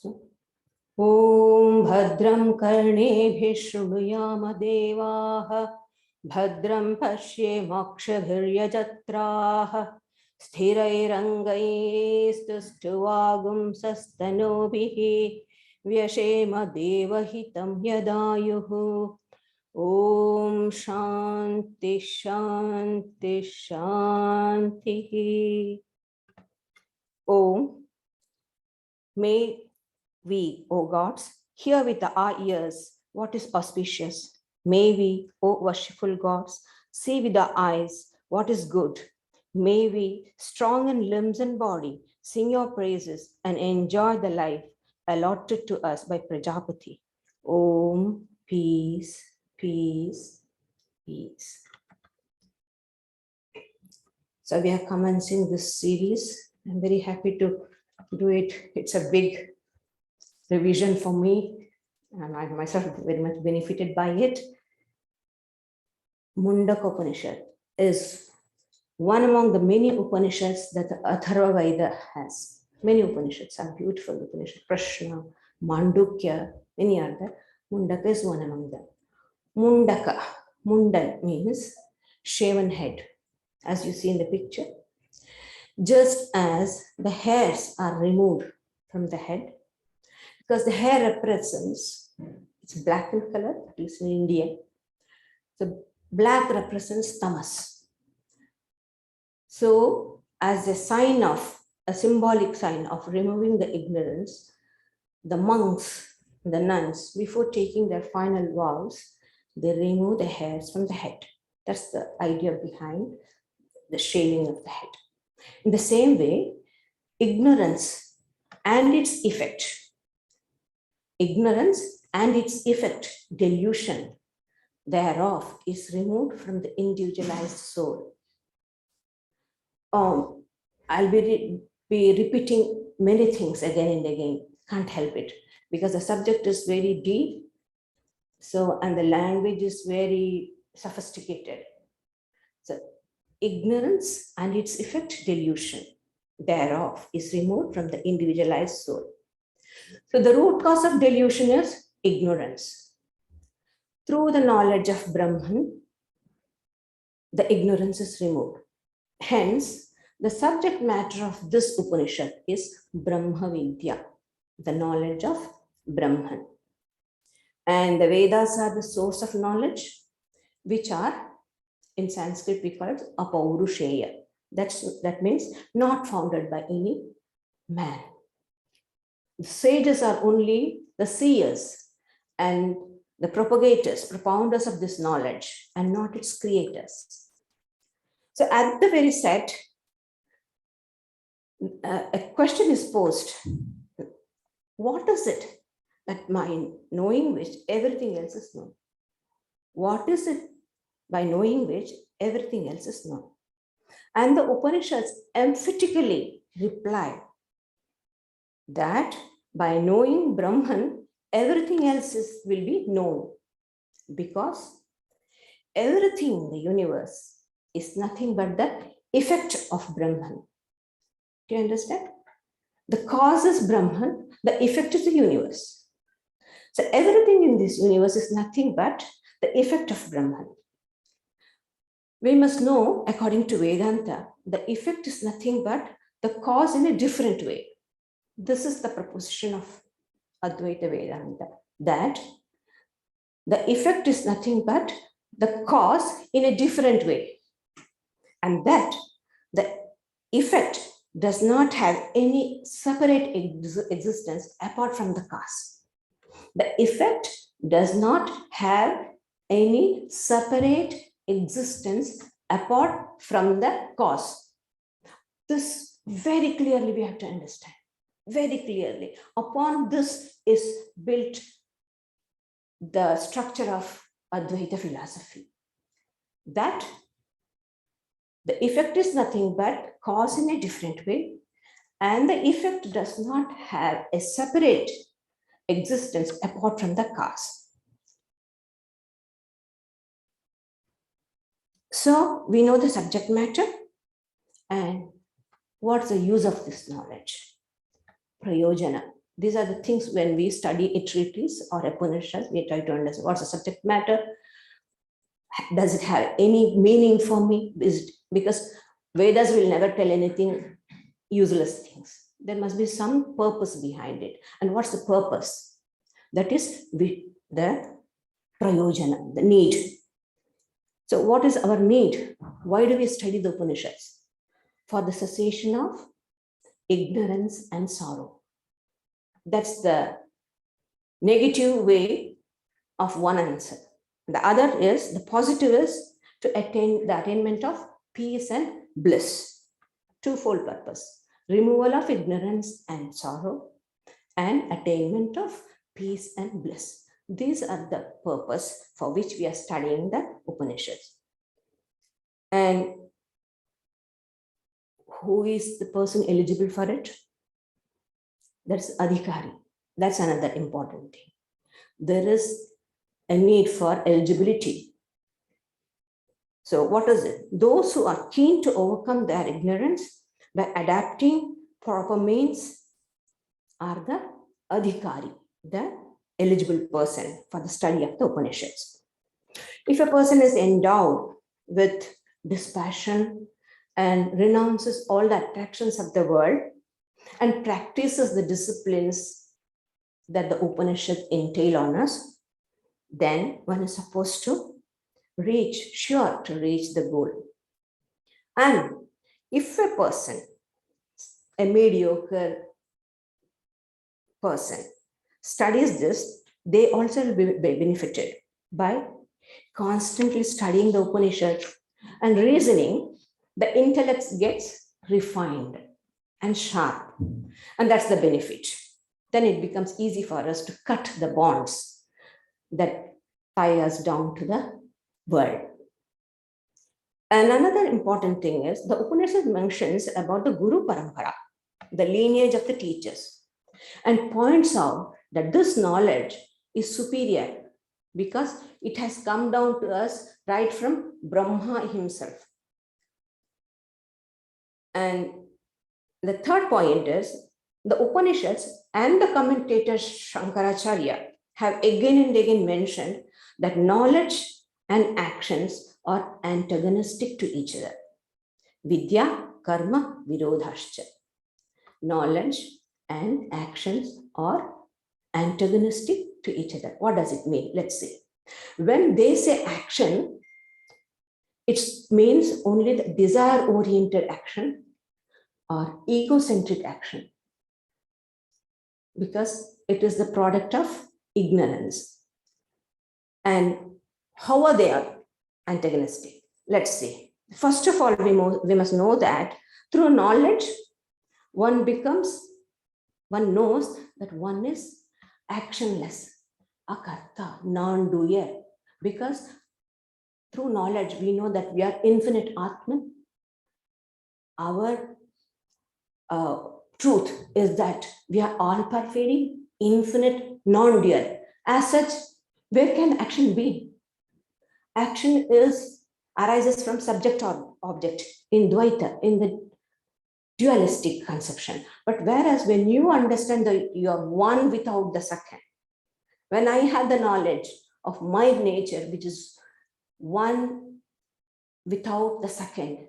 Om Bhadram Karneभिः शृणुयाम देवाः भद्रं पश्येमाक्षभिर्यजत्राः स्थिरैरङ्गैस्तुष्टुवागुंसस्तनूभिः व्यशेम देवहितं यदायुः Om Shanti Shanti Shanti. Om. May we, O gods, hear with our ears what is auspicious. May we, O worshipful gods, see with our eyes what is good. May we, strong in limbs and body, sing your praises and enjoy the life allotted to us by Prajapati. Om, peace, peace, peace. So we are commencing this series. I'm very happy to do it. It's a big revision for me, and I myself very much benefited by it. Mundaka Upanishad is one among the many Upanishads that the Atharva Veda has. Many Upanishads are beautiful Upanishads. Krishna, Mandukya, many are there. Mundaka is one among them. Mundaka, Mundan means shaven head, as you see in the picture. Just as the hairs are removed from the head, because the hair represents, it's black in color, at least in India. So black represents tamas. So as a sign of, a symbolic sign of removing the ignorance, the monks, the nuns, before taking their final vows, they remove the hairs from the head. That's the idea behind the shaving of the head. In the same way, ignorance and its effect, delusion thereof is removed from the individualized soul. I'll be repeating many things again and again, can't help it, because the subject is very deep, so, and the language is very sophisticated. So, ignorance and its effect, delusion thereof is removed from the individualized soul. So the root cause of delusion is ignorance. Through the knowledge of Brahman, the ignorance is removed. Hence, the subject matter of this Upanishad is Brahma Vidya, the knowledge of Brahman. And the Vedas are the source of knowledge, which are, in Sanskrit we call it Apaurusheya. That means not founded by any man. The sages are only the seers and the propagators, propounders of this knowledge, and not its creators. So at the very set, a question is posed. What is it that by knowing which everything else is known? What is it by knowing which everything else is known? And the Upanishads emphatically reply that by knowing Brahman, everything else will be known, because everything in the universe is nothing but the effect of Brahman. Do you understand? The cause is Brahman, the effect is the universe. So everything in this universe is nothing but the effect of Brahman. We must know, according to Vedanta, the effect is nothing but the cause in a different way. This is the proposition of Advaita Vedanta, that the effect is nothing but the cause in a different way, and that the effect does not have any separate existence apart from the cause. The effect does not have any separate existence apart from the cause. This very clearly we have to understand. Very clearly. Upon this is built the structure of Advaita philosophy. That the effect is nothing but cause in a different way, and the effect does not have a separate existence apart from the cause. So we know the subject matter, and what's the use of this knowledge? Prayojana. These are the things when we study a treatise or Upanishads, we try to understand what's the subject matter. Does it have any meaning for me? Because Vedas will never tell anything useless things. There must be some purpose behind it. And what's the purpose? That is the prayojana, the need. So what is our need? Why do we study the Upanishads? For the cessation of ignorance and sorrow. That's the negative way of one answer. The other is, the positive is to attain the attainment of peace and bliss. Twofold purpose: removal of ignorance and sorrow, and attainment of peace and bliss. These are the purpose for which we are studying the Upanishads. And who is the person eligible for it? That's adhikari. That's another important thing. There is a need for eligibility. So what is it? Those who are keen to overcome their ignorance by adapting proper means are the adhikari, the eligible person for the study of the Upanishads. If a person is endowed with dispassion and renounces all the attractions of the world and practices the disciplines that the Upanishads entail on us, then one is supposed to reach the goal. And if a person, a mediocre person, studies this, they also will be benefited by constantly studying the Upanishads and reasoning. The intellect gets refined and sharp, and that's the benefit. Then it becomes easy for us to cut the bonds that tie us down to the world. And another important thing is the Upanishad mentions about the Guru Parampara, the lineage of the teachers, and points out that this knowledge is superior because it has come down to us right from Brahma himself. And the third point is the Upanishads and the commentator Shankaracharya have again and again mentioned that knowledge and actions are antagonistic to each other. Vidya, karma, virodhascha. Knowledge and actions are antagonistic to each other. What does it mean? Let's see. When they say action, it means only the desire-oriented action or egocentric action, because it is the product of ignorance. And how are they antagonistic? Let's see. First of all, we must know that through knowledge, one knows that one is actionless, akarta, non-doer, because through knowledge, we know that we are infinite Atman. Our truth is that we are all pervading, infinite, non-dual. As such, where can action be? Action arises from subject or object in Dvaita, in the dualistic conception. But whereas when you understand that you are one without the second, when I have the knowledge of my nature, which is one without the second,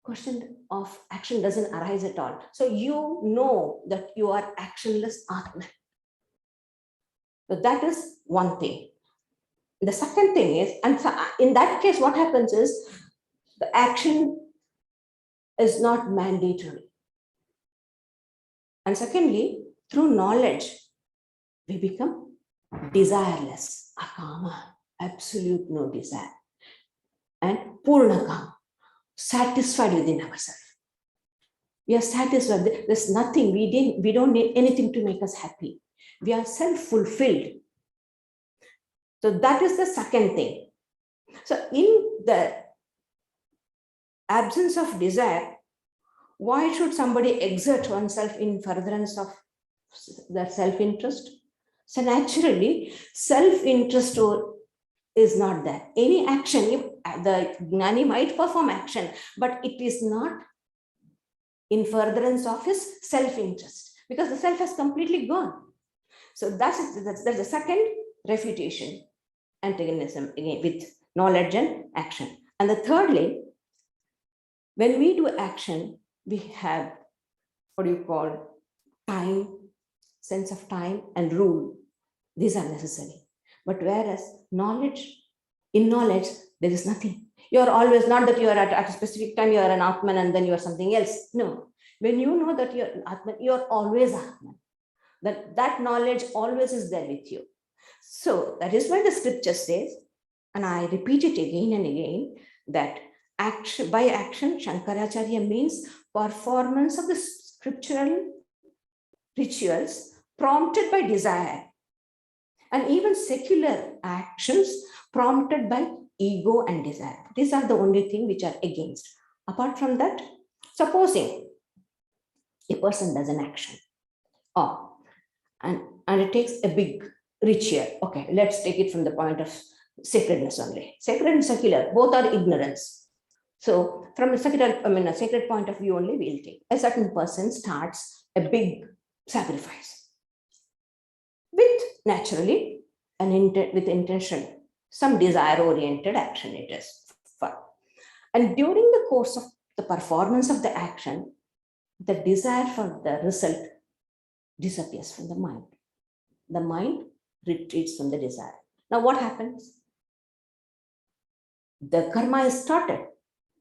question of action doesn't arise at all. So you know that you are actionless Atman. So that is one thing. The second thing is, and in that case, what happens is the action is not mandatory. And secondly, through knowledge, we become desireless, akama, absolute no desire, and purnakam, satisfied within ourselves. We are satisfied. There's nothing, we don't need anything to make us happy. We are self-fulfilled. So that is the second thing. So in the absence of desire, why should somebody exert oneself in furtherance of their self-interest? So naturally, self-interest is not there. Any action, the Gnani might perform action, but it is not in furtherance of his self-interest, because the self has completely gone. So that's the second refutation, antagonism again with knowledge and action. And the thirdly, when we do action, we have what you call time, sense of time and rule. These are necessary. But whereas knowledge, in knowledge, there is nothing. You're always, not that you are at a specific time, you are an Atman and then you are something else. No. When you know that you're an Atman, you're always Atman. That knowledge always is there with you. So that is why the scripture says, and I repeat it again and again, that action, by action, Shankaracharya means performance of the scriptural rituals prompted by desire, and even secular actions prompted by ego and desire. These are the only thing which are against. Apart from that, supposing a person does an action, and it takes a big ritual. Okay, let's take it from the point of sacredness only. Sacred and secular, both are ignorance. So from a a sacred point of view only, we'll take. A certain person starts a big sacrifice with naturally with intention, some desire-oriented action it is for. And during the course of the performance of the action, the desire for the result disappears from the mind. The mind retreats from the desire. Now what happens? The karma is started,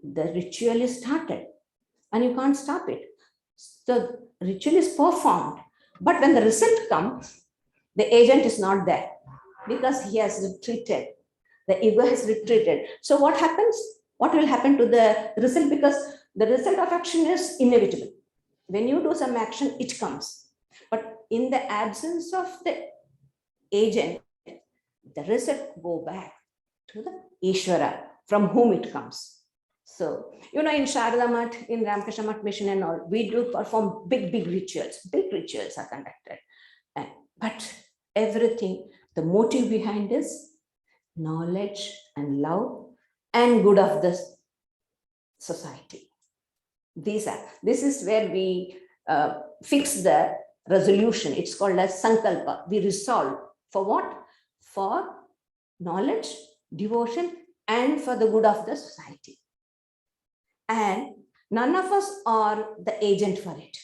the ritual is started, and you can't stop it. The ritual is performed, but when the result comes, the agent is not there because he has retreated. The ego has retreated. So what happens? What will happen to the result? Because the result of action is inevitable. When you do some action, it comes. But in the absence of the agent, the result go back to the Ishvara from whom it comes. So, in Sharada Math, in Ramakrishna Math mission and all, we do perform big rituals. Big rituals are conducted. But everything, the motive behind is knowledge and love and good of the society. This is where we fix the resolution. It's called as Sankalpa. We resolve for what? For knowledge, devotion, and for the good of the society. And none of us are the agent for it.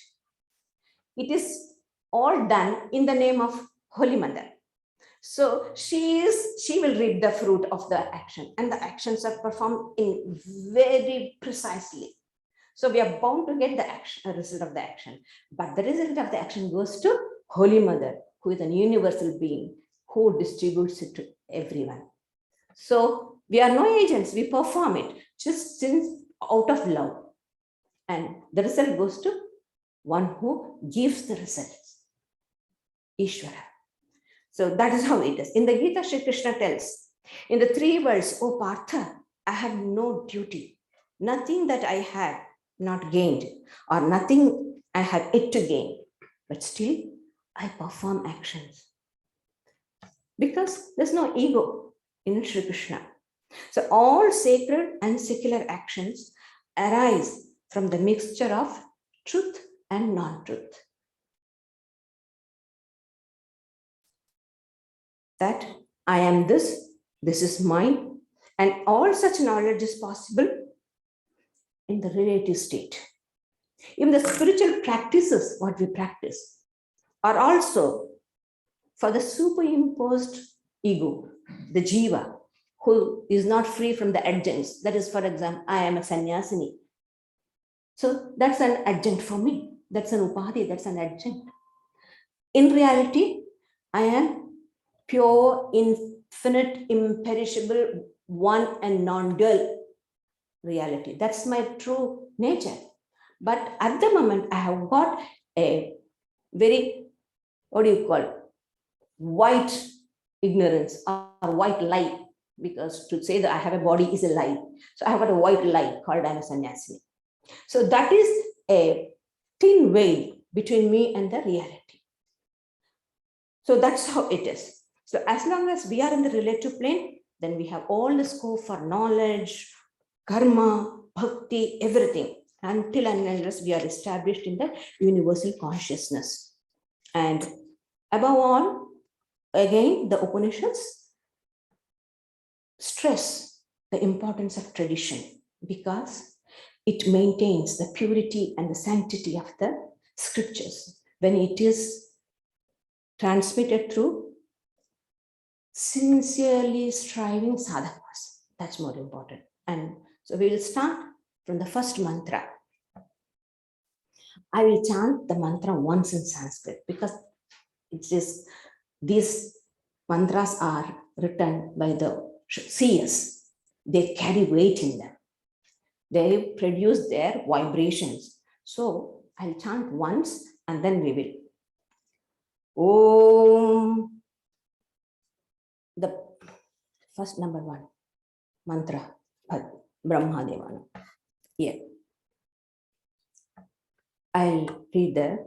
It is all done in the name of Holy Mother. So she will reap the fruit of the action, and the actions are performed in very precisely. So we are bound to get the result of the action, but the result of the action goes to Holy Mother, who is a universal being who distributes it to everyone. So we are no agents, we perform it just since out of love, and the result goes to one who gives the results, Ishvara. So that is how it is. In the Gita, Shri Krishna tells, in the 3 words, O Partha, I have no duty, nothing that I had not gained, or nothing I have yet to gain, but still I perform actions. Because there's no ego in Shri Krishna. So all sacred and secular actions arise from the mixture of truth and non-truth. That I am this is mine, and all such knowledge is possible in the relative state. Even the spiritual practices, what we practice, are also for the superimposed ego, the jiva, who is not free from the adjuncts. That is, for example, I am a sannyasini. So that's an adjunct for me. That's an upadhi, that's an adjunct. In reality, I am pure, infinite, imperishable, one and non-dual reality. That's my true nature. But at the moment, I have got a very, white ignorance or white lie, because to say that I have a body is a lie. So I have got a white lie called I am a sannyasini. So that is a thin veil between me and the reality. So that's how it is. So as long as we are in the relative plane, then we have all the scope for knowledge, karma, bhakti, everything, until and unless we are established in the universal consciousness. And above all, again, the Upanishads stress the importance of tradition because it maintains the purity and the sanctity of the scriptures when it is transmitted through sincerely striving sadhakas. That's more important. And so we will start from the first mantra. I will chant the mantra once in Sanskrit because it is these mantras are written by the seers. They carry weight in them. They produce their vibrations. So I'll chant once and then we will. Om. The first number 1 mantra, Brahma Devana. Here. I'll read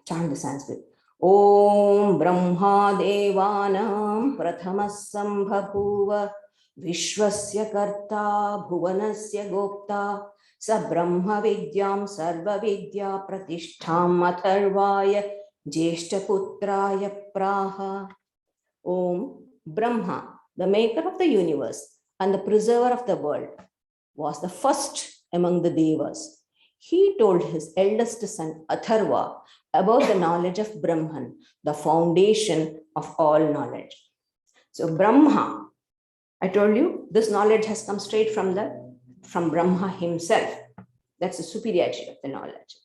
chant the Sanskrit. Om Brahma Devanam Prathamas Sambhavuva Vishwasya Karta Bhuvanasya Gopta Sa Brahma Vidyam Sarva Vidya Pratishtham Atharvaya Jeshtaputraya Praha. Om Brahma, the maker of the universe and the preserver of the world, was the first among the Devas. He told his eldest son Atharva about the knowledge of Brahman, the foundation of all knowledge. So Brahma, I told you, this knowledge has come straight from Brahma himself. That's the superiority of the knowledge.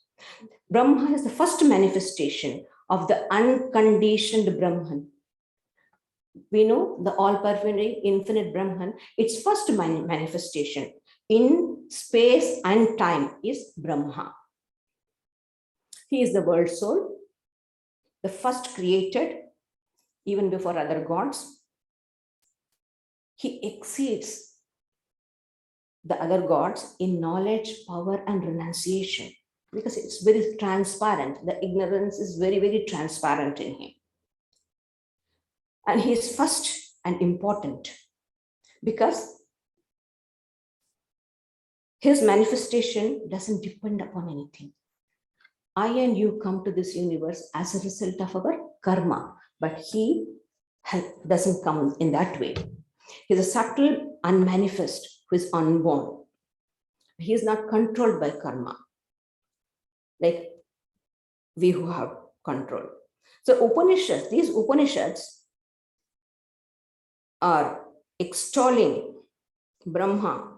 Brahma is the first manifestation of the unconditioned Brahman. We know the all-pervading infinite Brahman, its first manifestation in space and time is Brahma. He is the world soul, the first created, even before other gods. He exceeds the other gods in knowledge, power, and renunciation because it's very transparent. The ignorance is very, very transparent in him. And he is first and important because his manifestation doesn't depend upon anything. I and you come to this universe as a result of our karma, but he doesn't come in that way. He's a subtle unmanifest who is unborn. He is not controlled by karma, like we who have control. So Upanishads, these Upanishads are extolling Brahma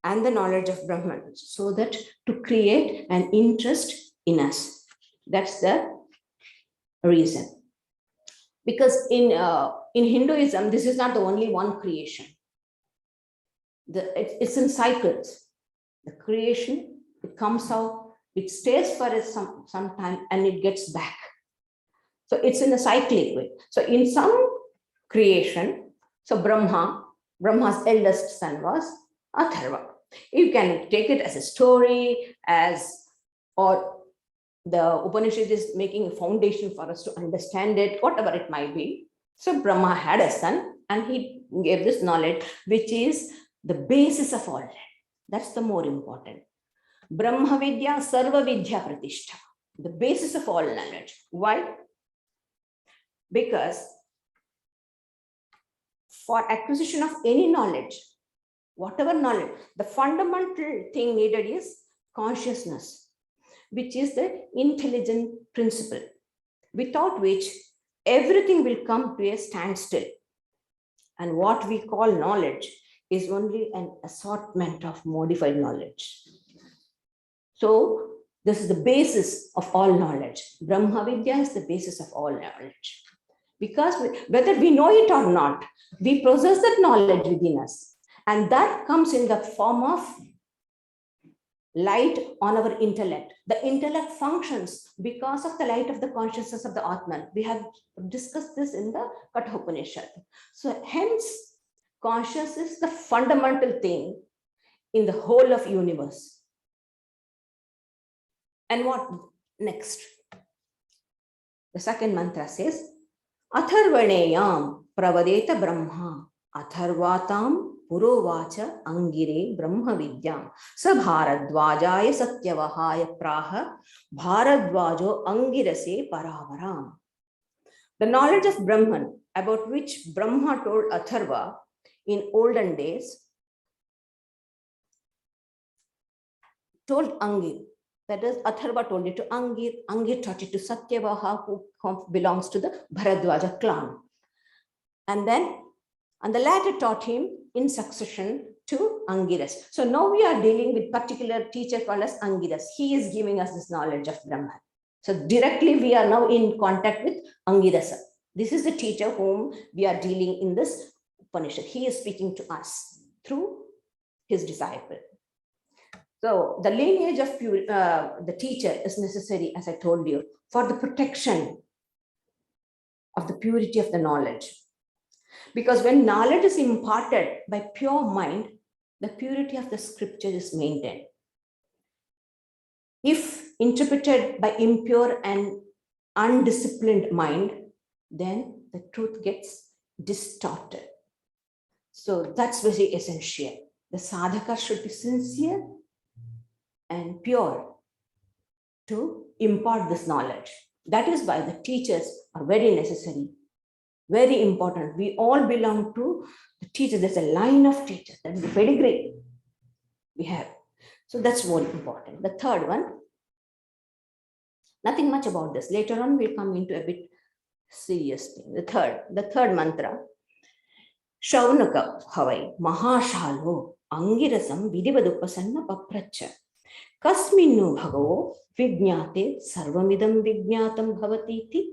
and the knowledge of Brahman so that to create an interest in us. That's the reason. Because in Hinduism, this is not the only one creation. It's in cycles. The creation, it comes out, it stays for some time and it gets back. So it's in a cyclic way. So in some creation, so Brahma's eldest son was Atharva. You can take it as a story, or the Upanishad is making a foundation for us to understand it, whatever it might be. So Brahma had a son and he gave this knowledge, which is the basis of all. That's the more important. Brahma Vidya Sarva Vidya Pratishtha, the basis of all knowledge. Why? Because for acquisition of any knowledge, whatever knowledge, the fundamental thing needed is consciousness, which is the intelligent principle, without which everything will come to a standstill. And what we call knowledge is only an assortment of modified knowledge. So this is the basis of all knowledge. Brahma Vidya is the basis of all knowledge. Because whether we know it or not, we possess that knowledge within us. And that comes in the form of light on our intellect. The intellect functions because of the light of the consciousness of the Atman. We have discussed this in the Katha Upanishad. So hence, consciousness is the fundamental thing in the whole of universe. And what next? The second mantra says, Atharvaneyam pravadeta brahma, atharvatam Purovacha Angire Brahma Vidyam Sa Bharadvajaya Satyavahaya Praha Bharadvajo Angirase Paravaram. The knowledge of Brahman, about which Brahma told Atharva in olden days, told Angir. That is, Atharva told it to Angir. Angir taught it to Satyavaha, who belongs to the Bharadwaja clan. And the latter taught him in succession to Angiras. So now we are dealing with particular teacher called as Angiras. He is giving us this knowledge of Brahman. So directly we are now in contact with Angirasa. This is the teacher whom we are dealing in this Upanishad. He is speaking to us through his disciple. So the lineage of the teacher is necessary, as I told you, for the protection of the purity of the knowledge. Because when knowledge is imparted by pure mind, the purity of the scripture is maintained. If interpreted by impure and undisciplined mind, then the truth gets distorted. So that's very essential. The sadhaka should be sincere and pure to impart this knowledge. That is why the teachers are very necessary, very important. We all belong to the teachers. There's a line of teachers. That's the pedigree we have. So that's more important. The third one, nothing much about this. Later on, we'll come into a bit serious thing. The third mantra, Shaunaka Havai Mahashalo Angirasam Vidivadupasanna Papracha Kasminu Bhagavo Vignate Sarvamidam Vignatam Bhavatiti.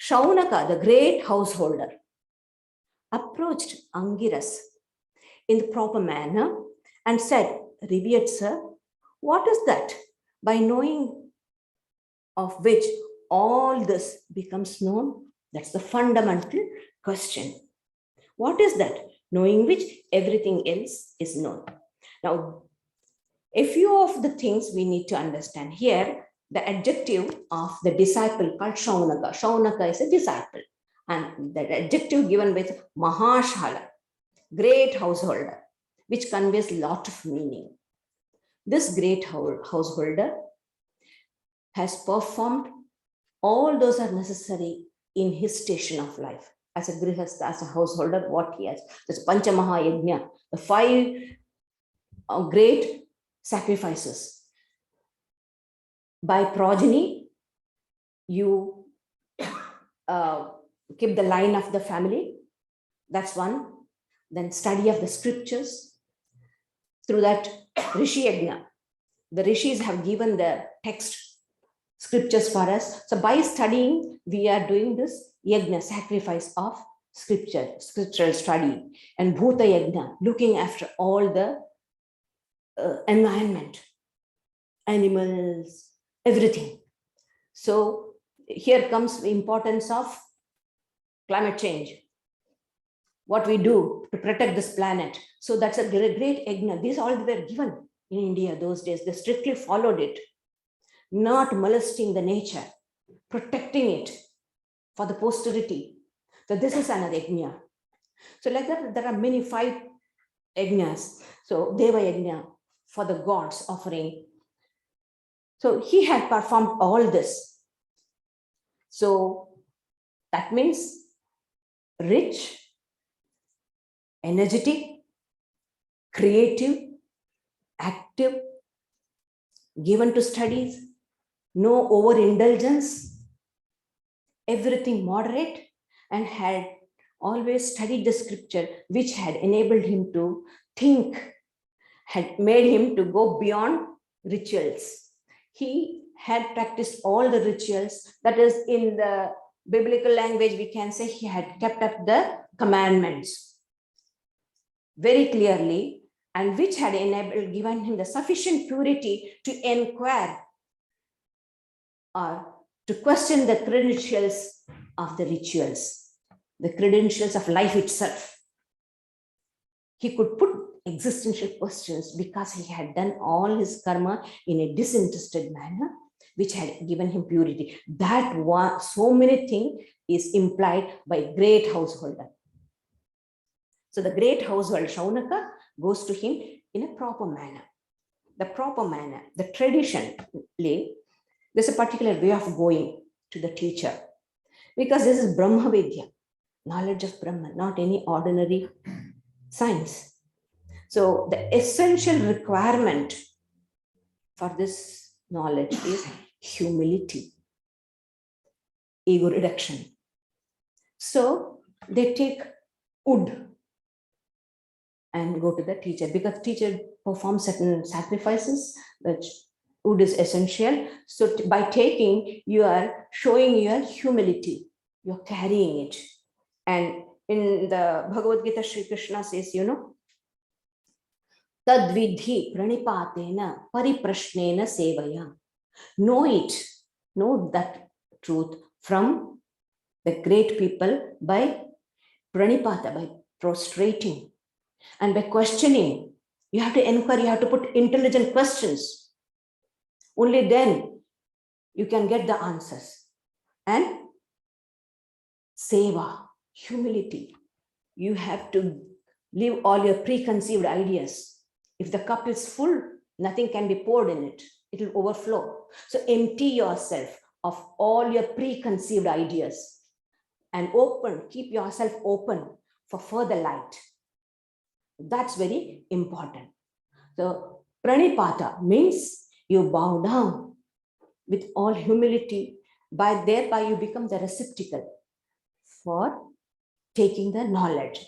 Shaunaka, the great householder, approached Angiras in the proper manner and said, "Revered sir, what is that by knowing of which all this becomes known?" That's the fundamental question. What is that? Knowing which everything else is known. Now, a few of the things we need to understand here. The adjective of the disciple called Shaunaka. Shaunaka is a disciple. And the adjective given with Mahashala, great householder, which conveys a lot of meaning. This great householder has performed all those are necessary in his station of life. As a grihastha, as a householder, what he has. This Panchamaha Yajna, the 5 great sacrifices. By progeny, you keep the line of the family. That's one. Then study of the scriptures. Through that, Rishi Yajna. The rishis have given the text scriptures for us. So by studying, we are doing this yajna, sacrifice of scriptural study. And Bhuta Yajna, looking after all the environment, animals, everything. So here comes the importance of climate change. What we do to protect this planet. So that's a great yajna. These all were given in India those days. They strictly followed it. Not molesting the nature, protecting it for the posterity. So this is another yajna. So like that, there are many 5 yajnas. So Deva Yajna for the gods offering. So he had performed all this. So that means rich, energetic, creative, active, given to studies, no overindulgence, everything moderate, and had always studied the scripture, which had enabled him to think, had made him to go beyond rituals. He had practiced all the rituals. That is, in the biblical language, we can say he had kept up the commandments very clearly, and which had given him the sufficient purity to inquire or to question the credentials of the rituals, the credentials of life itself. He could put existential questions because he had done all his karma in a disinterested manner, which had given him purity. That was so many things is implied by great householder. So the great household Shaunaka goes to him in a proper manner. The proper manner, the tradition, there's a particular way of going to the teacher, because this is Brahma Vidya, knowledge of Brahman, not any ordinary science. So the essential requirement for this knowledge is humility, ego reduction. So they take wood and go to the teacher, because teacher performs certain sacrifices, which wood is essential. So by taking, you are showing your humility, you're carrying it. And in the Bhagavad Gita, Sri Krishna says, Tadvidhi pranipatena pariprashnena sevaya. Know it, know that truth from the great people by pranipata, by prostrating and by questioning. You have to inquire, you have to put intelligent questions. Only then you can get the answers. And seva, humility. You have to leave all your preconceived ideas. If the cup is full, nothing can be poured in it. It will overflow. So empty yourself of all your preconceived ideas and open, keep yourself open for further light. That's very important. So pranipata means you bow down with all humility, thereby you become the receptacle for taking the knowledge.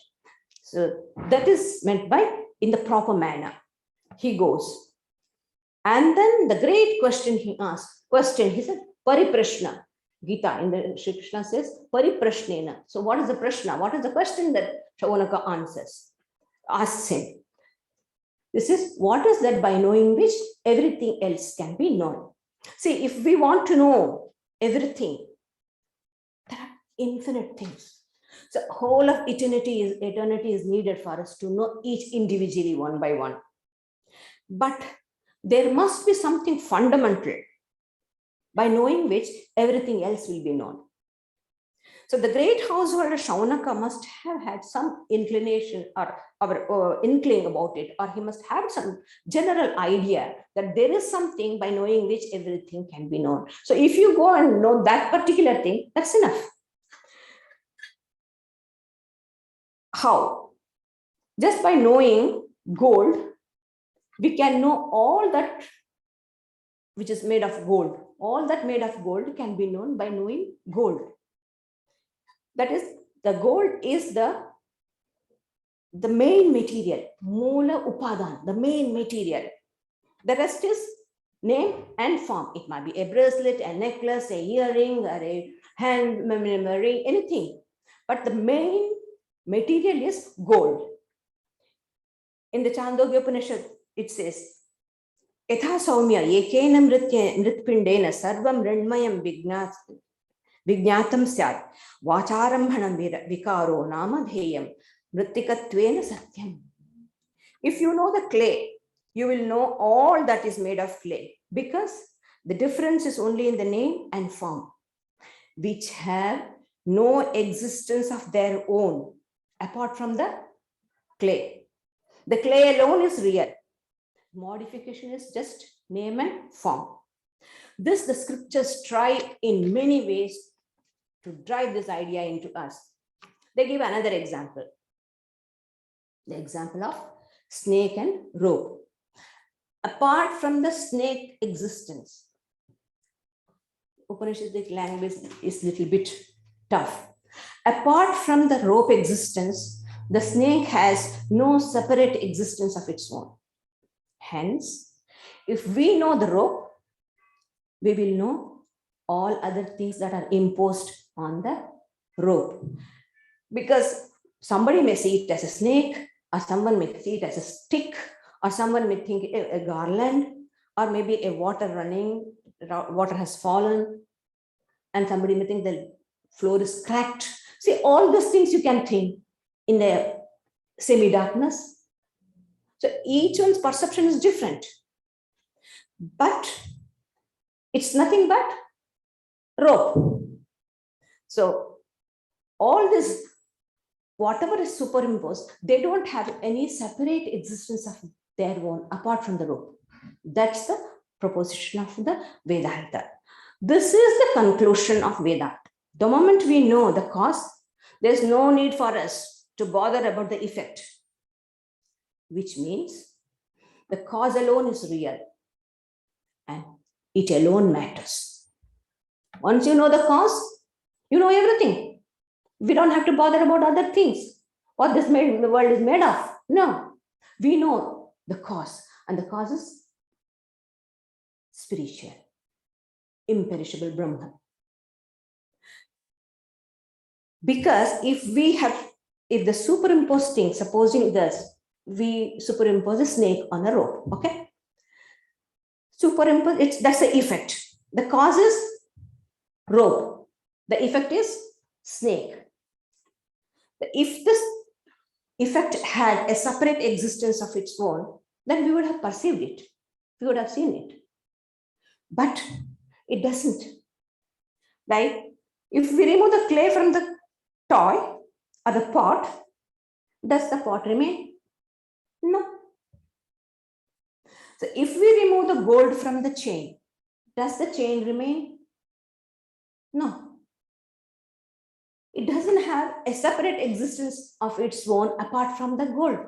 So that is meant by in the proper manner. He goes. And then the great question he asked, he said, Pariprashna. Gita in the Sri Krishna says, Pariprashnena. So what is the prashna? What is the question that Shaunaka asks him? This is, what is that by knowing which everything else can be known? See, if we want to know everything, there are infinite things. So whole of eternity is needed for us to know each individually one by one. But there must be something fundamental by knowing which everything else will be known. So the great householder Shaunaka must have had some inclination or inkling about it, or he must have some general idea that there is something by knowing which everything can be known. So if you go and know that particular thing, that's enough. How? Just by knowing gold, we can know all that which is made of gold. All that made of gold can be known by knowing gold. That is, the gold is the main material, Mula Upadan, the main material. The rest is name and form. It might be a bracelet, a necklace, a earring, or a hand ring, anything. But the main material is gold. In the Chandogya Upanishad, it says, Etha Saumya, Yekena Mritpindena, Sarvam Renmayam Vignatam Syat, Vacharambhanam Vikaro Nama Dheyam, Mrittikatvena Satyam. If you know the clay, you will know all that is made of clay, because the difference is only in the name and form, which have no existence of their own apart from the clay. The clay alone is real. Modification is just name and form. This the scriptures try in many ways to drive this idea into us. They give another example. The example of snake and rope. Apart from the snake existence, Upanishadic language is a little bit tough. Apart from the rope existence, the snake has no separate existence of its own. Hence, if we know the rope, we will know all other things that are imposed on the rope. Because somebody may see it as a snake, or someone may see it as a stick, or someone may think a garland, or maybe a water running, water has fallen, and somebody may think the floor is cracked. See, all those things you can think in the semi-darkness. So each one's perception is different. But it's nothing but rope. So all this whatever is superimposed, they don't have any separate existence of their own apart from the rope. That's the proposition of the Vedanta. This is the conclusion of Vedanta. The moment we know the cause, there's no need for us to bother about the effect, which means the cause alone is real and it alone matters. Once you know the cause, you know everything. We don't have to bother about other things. What the world is made of. No, we know the cause, and the cause is spiritual, imperishable Brahman. Because if the superimposed thing, supposing this, we superimpose a snake on a rope, okay? Superimpose, that's the effect. The cause is rope. The effect is snake. If this effect had a separate existence of its own, then we would have perceived it. We would have seen it. But it doesn't. Right? If we remove the clay from the toy or the pot, does the pot remain? No. So if we remove the gold from the chain, does the chain remain? No. It doesn't have a separate existence of its own apart from the gold.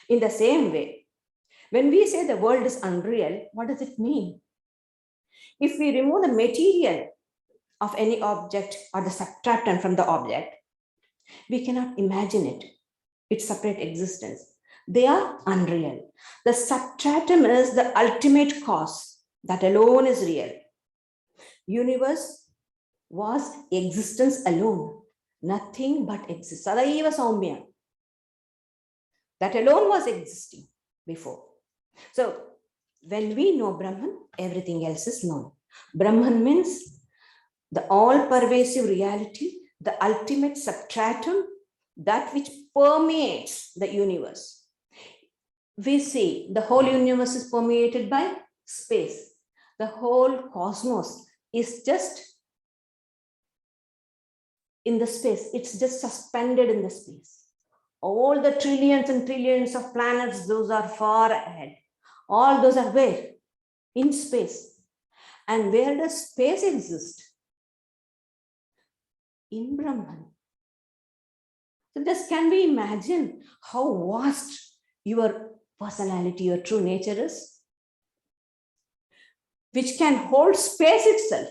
In the same way, when we say the world is unreal, what does it mean? If we remove the material of any object or the substratum from the object, we cannot imagine it, its separate existence. They are unreal. The substratum is the ultimate cause that alone is real. Universe was existence alone. Nothing but exists. Sadaiva Saumya. That alone was existing before. So when we know Brahman, everything else is known. Brahman means the all-pervasive reality, the ultimate substratum, that which permeates the universe. We see the whole universe is permeated by space. The whole cosmos is just in the space. It's just suspended in the space. All the trillions and trillions of planets, those are far ahead. All those are where? In space. And where does space exist? In Brahman. So just can we imagine how vast your personality, your true nature is? Which can hold space itself.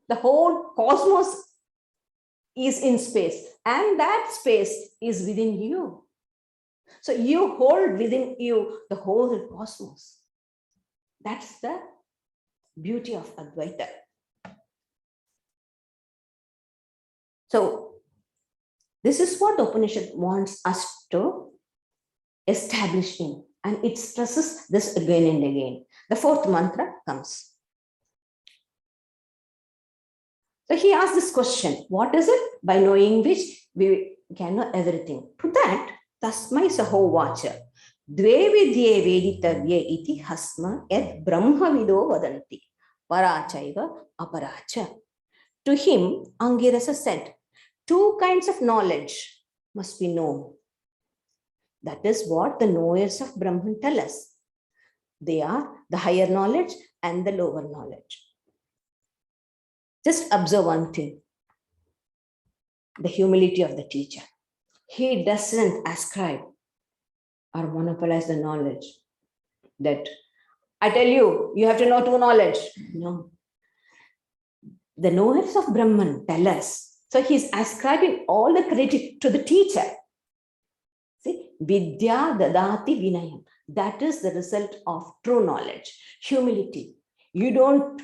The whole cosmos is in space, and that space is within you. So you hold within you the whole cosmos. That's the beauty of Advaita. So this is what the Upanishad wants us to establish in, and it stresses this again and again. The fourth mantra comes. So he asked this question, what is it? By knowing which we can know everything. To that, tasmai saho vacha, dve vidye veditavye iti hasma yad brahma vido vadanti, parachaiva aparacha. To him, Angirasa said, two kinds of knowledge must be known. That is what the knowers of Brahman tell us. They are the higher knowledge and the lower knowledge. Just observe one thing, the humility of the teacher. He doesn't ascribe or monopolize the knowledge that I tell you, you have to know two knowledge. No. The knowers of Brahman tell us. So he's ascribing all the credit to the teacher. See, Vidya Dadati Vinayam. That is the result of true knowledge, humility. You don't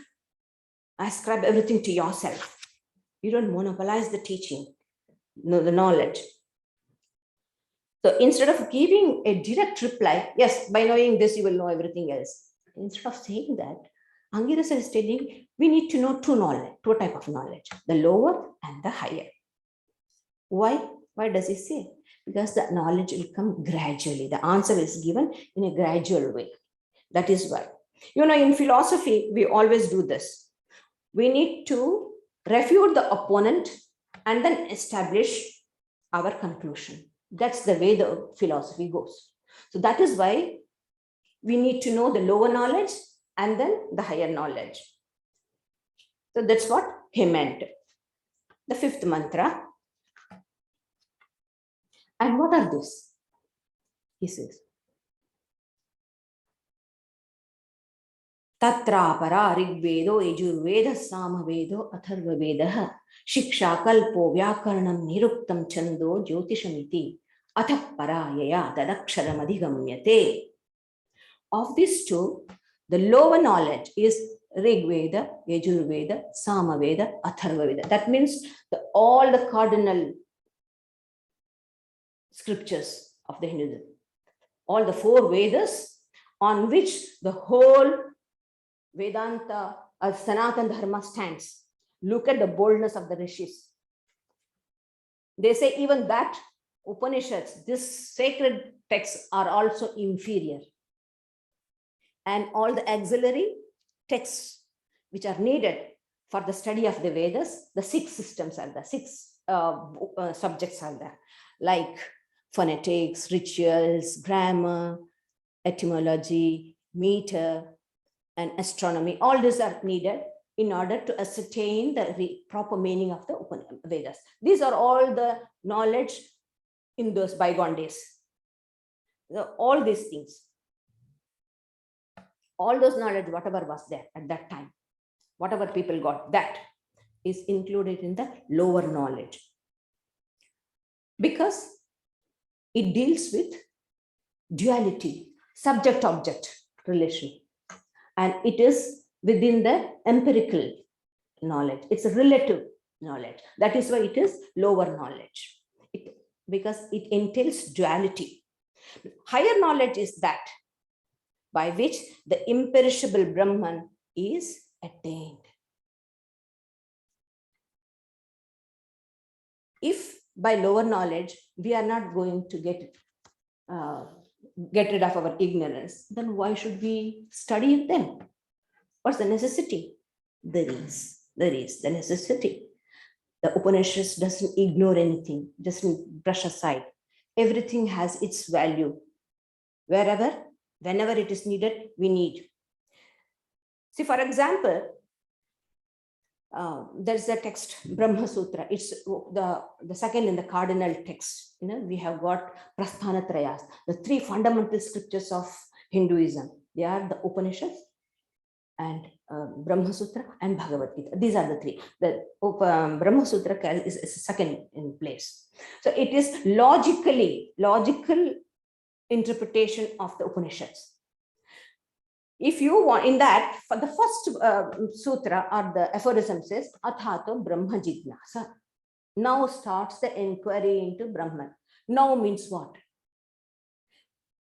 ascribe everything to yourself. You don't monopolize the teaching, the knowledge. So instead of giving a direct reply, yes, by knowing this, you will know everything else. Instead of saying that, Angirasa is stating, we need to know two type of knowledge, the lower and the higher. Why? Why does he say? Because the knowledge will come gradually. The answer is given in a gradual way. That is why. You know, in philosophy, we always do this. We need to refute the opponent and then establish our conclusion. That's the way the philosophy goes. So that is why we need to know the lower knowledge and then the higher knowledge. So that's what he meant. The fifth mantra. And what are these? He says, Tatrapara Rigvedo Yajurveda Samavedo Atharvavedah Shiksha Kalpo Vyakaranam Niruktam Chando Jyotishamiti Athaparayaya Tadaksharam Adhigamyate. Of these two, the lower knowledge is Rigveda, Yajurveda, Samaveda, Atharvaveda. That means all the cardinal scriptures of the Hinduism, all the 4 Vedas on which the whole Vedanta or Sanatana Dharma stands. Look at the boldness of the rishis. They say even that Upanishads, these sacred texts are also inferior. And all the auxiliary texts which are needed for the study of the Vedas, the 6 systems are there, 6 subjects are there, like phonetics, rituals, grammar, etymology, meter, and astronomy. All these are needed in order to ascertain the proper meaning of the Vedas. These are all the knowledge in those bygone days. All these things, all those knowledge, whatever was there at that time, whatever people got, that is included in the lower knowledge. Because it deals with duality, subject-object relation. And it is within the empirical knowledge. It's a relative knowledge. That is why it is lower knowledge. Because it entails duality. Higher knowledge is that by which the imperishable Brahman is attained. If by lower knowledge we are not going to get rid of our ignorance, then why should we study them? What's the necessity? There is the necessity. The Upanishads doesn't ignore anything, doesn't brush aside. Everything has its value. Wherever, whenever it is needed, we need. See, for example, there's a text, Brahma Sutra. It's the second in the cardinal text. We have got Prasthanatrayas, the 3 fundamental scriptures of Hinduism. They are the Upanishads and Brahma Sutra and Bhagavad Gita. These are the 3. The Brahma Sutra is second in place. So it is logical interpretation of the Upanishads. If you want, in that, for the first sutra or the aphorism says, Athato Brahma Jignasa. Now starts the inquiry into Brahman. Now means what?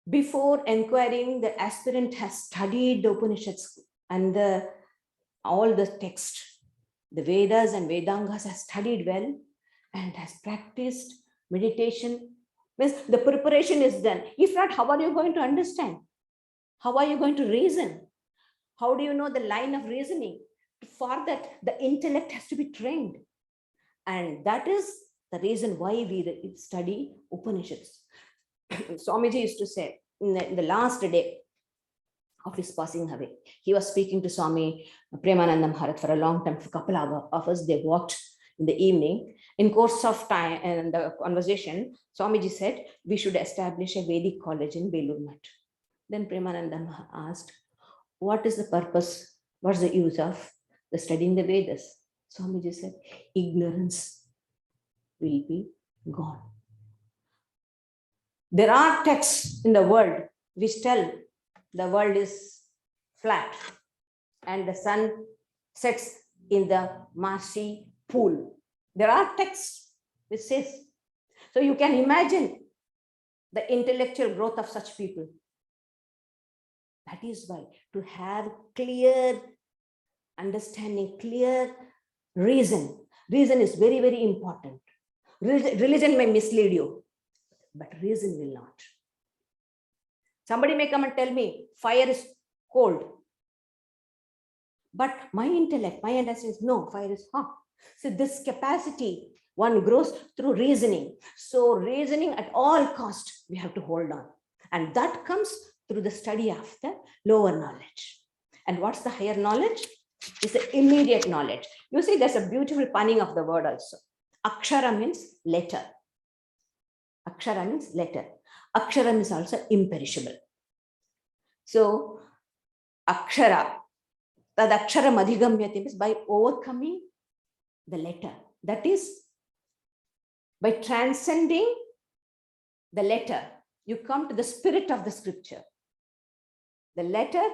Before inquiring, the aspirant has studied the Upanishads and all the text, the Vedas and Vedangas has studied well and has practiced meditation. Means the preparation is done. If not, how are you going to understand? How are you going to reason? How do you know the line of reasoning? For that, the intellect has to be trained. And that is the reason why we study Upanishads. Swamiji used to say, in the last day of his passing away, he was speaking to Swami Premananda Maharaj for a long time, for a couple of hours. They walked in the evening. In course of time and the conversation, Swamiji said, we should establish a Vedic college in Belur Math. Then Premananda asked, what is the purpose? What's the use of the studying the Vedas? Swamiji said, ignorance will be gone. There are texts in the world which tell the world is flat and the sun sets in the marshy pool. There are texts which says. So you can imagine the intellectual growth of such people. That is why to have clear understanding, clear reason. Reason is very, very important. Religion may mislead you, but reason will not. Somebody may come and tell me, fire is cold. But my intellect, my understanding is, no, fire is hot. So this capacity, One grows through reasoning. So reasoning at all cost, we have to hold on. And that comes through the study of the lower knowledge. And what's the higher knowledge? It's the immediate knowledge. You see, there's a beautiful punning of the word also. Akshara means letter. Akshara means letter. Akshara is also imperishable. So, Akshara, tad akshara madhigamyate means by overcoming the letter. That is, by transcending the letter, you come to the spirit of the scripture. The letter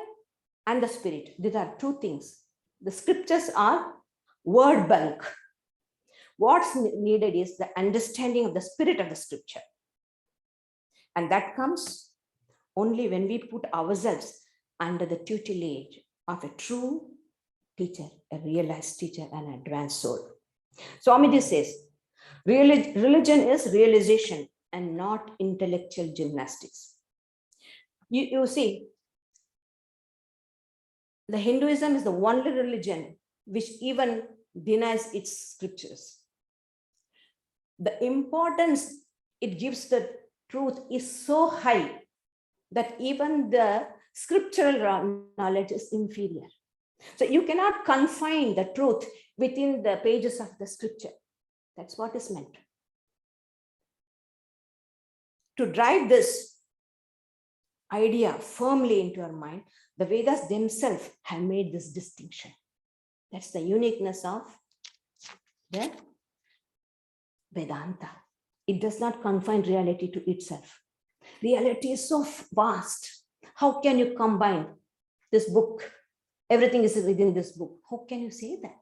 and the spirit, these are two things. The scriptures are word bulk. What's needed is the understanding of the spirit of the scripture. And that comes only when we put ourselves under the tutelage of a true teacher, a realized teacher, and an advanced soul. Swamiji says, religion is realization and not intellectual gymnastics. You see, the Hinduism is the only religion which even denies its scriptures. The importance it gives the truth is so high that even the scriptural knowledge is inferior. So you cannot confine the truth within the pages of the scripture. That's what is meant. To drive this idea firmly into our mind, the Vedas themselves have made this distinction. That's the uniqueness of the Vedanta. It does not confine reality to itself. Reality is so vast. How can you combine this book? Everything is within this book. How can you say that?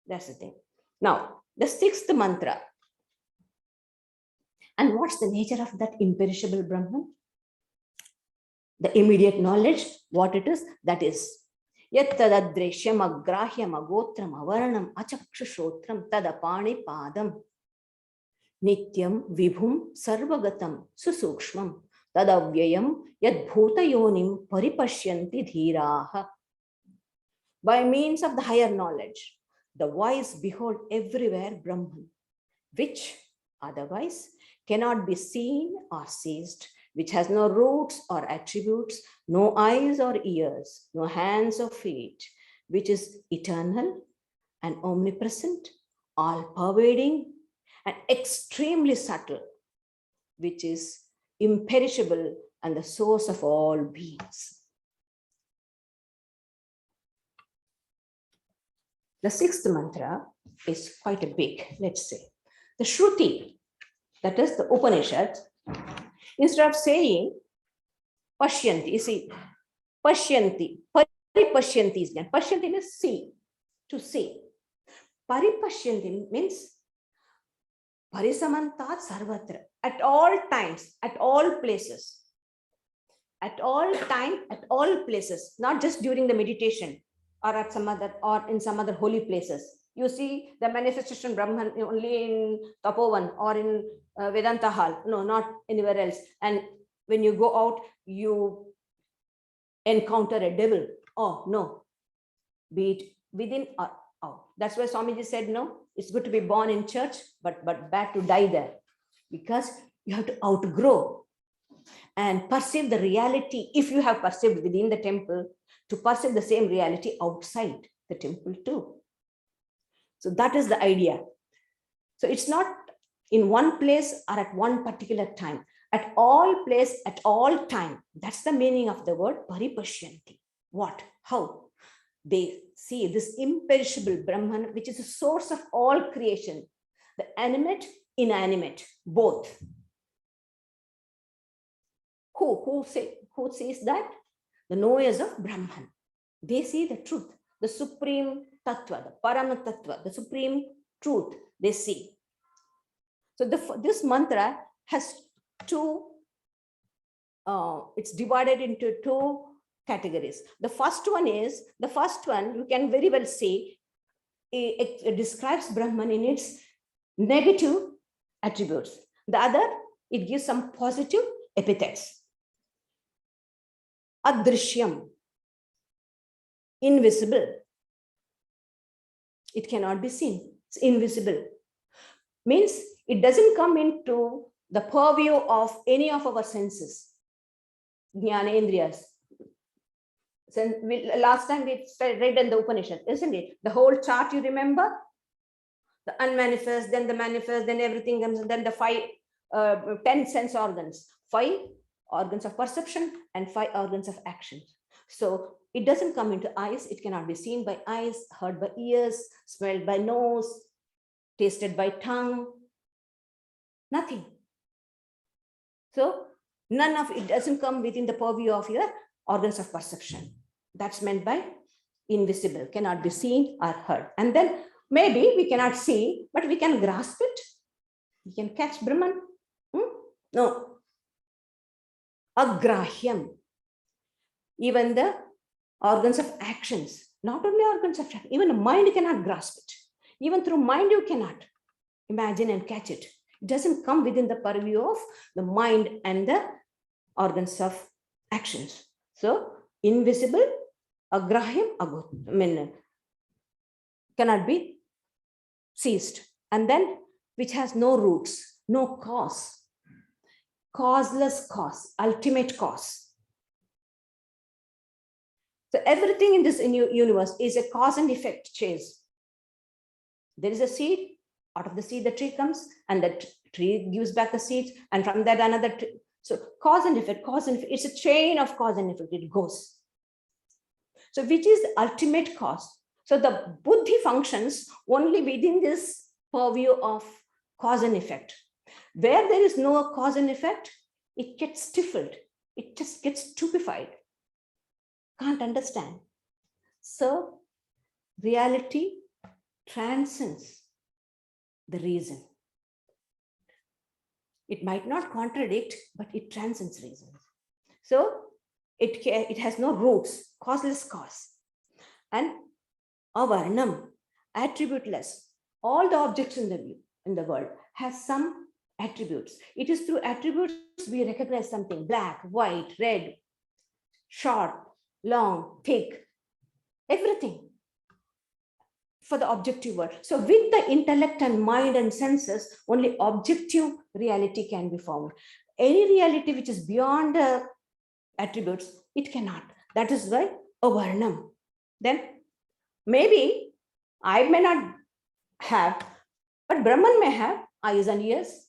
That's the thing. Now, the sixth mantra. And what's the nature of that imperishable Brahman? The immediate knowledge, what it is, that is. Yat tadadreshyam agrahyam agotram avaranam achakshashotram tadapani padam nityam vibhum sarvagatam susukshmam tadavyayam yad bhutayonim paripashyanti dhiraha. By means of the higher knowledge, the wise behold everywhere Brahman, which otherwise cannot be seen or seized, which has no roots or attributes, no eyes or ears, no hands or feet, which is eternal and omnipresent, all-pervading and extremely subtle, which is imperishable and the source of all beings. The sixth mantra is quite a big, let's say. The Shruti, that is the Upanishads, instead of saying Pashyanti, you see, Pashyanti, Paripashyanti is again. Pashyanti means see, to see. Paripashyanti means Parisamantat Sarvatra, at all times, at all places. At all time, at all places, not just during the meditation or at some other, or in some other holy places. You see the manifestation Brahman only in Tapovan or in Vedanta Hall. No, not anywhere else. And when you go out, you encounter a devil. Oh, no. Be it within or out. That's why Swamiji said, no, it's good to be born in church, but bad to die there. Because you have to outgrow and perceive the reality. If you have perceived within the temple, to perceive the same reality outside the temple too. So that is the idea. So it's not in one place or at one particular time. At all place, at all time. That's the meaning of the word paripashyanti. What? How? They see this imperishable Brahman, which is the source of all creation. The animate, inanimate, both. Who says that? The knowers of Brahman. They see the truth, the supreme tattva, the parama tattva, the supreme truth they see. So this mantra has two, it's divided into two categories. The first one you can very well say, it describes Brahman in its negative attributes. The other, it gives some positive epithets. Adrishyam, invisible. It cannot be seen. It's invisible. Means it doesn't come into the purview of any of our senses, jnanendriyas. Last time we read in the Upanishad, isn't it? The whole chart, you remember? The unmanifest, then the manifest, then everything comes, and then the 10 sense organs, 5 organs of perception and 5 organs of action. So it doesn't come into eyes. It cannot be seen by eyes, heard by ears, smelled by nose, tasted by tongue, nothing. So none of it doesn't come within the purview of your organs of perception. That's meant by invisible, cannot be seen or heard. And then maybe we cannot see, but we can grasp it. We can catch Brahman. No. Agrahyam. Even the organs of actions, not only organs of action, even the mind cannot grasp it. Even through mind, you cannot imagine and catch it. It doesn't come within the purview of the mind and the organs of actions. So, invisible, agrahyam, cannot be seized. And then, which has no roots, no cause, causeless cause, ultimate cause. So everything in this universe is a cause and effect chase. There is a seed, out of the seed the tree comes, and the tree gives back the seeds, and from that another tree. So cause and effect, it's a chain of cause and effect, it goes. So which is the ultimate cause? So the buddhi functions only within this purview of cause and effect. Where there is no cause and effect, it gets stifled, it just gets stupefied. Can't understand. So reality transcends the reason. It might not contradict, but it transcends reason. So it has no roots, causeless cause. And avarnam, attributeless. All the objects in the world has some attributes. It is through attributes we recognize something: black, white, red, short, long, thick, everything for the objective world. So with the intellect and mind and senses, only objective reality can be found. Any reality which is beyond the attributes, it cannot. That is why avarnam. Then maybe I may not have, but Brahman may have eyes and ears.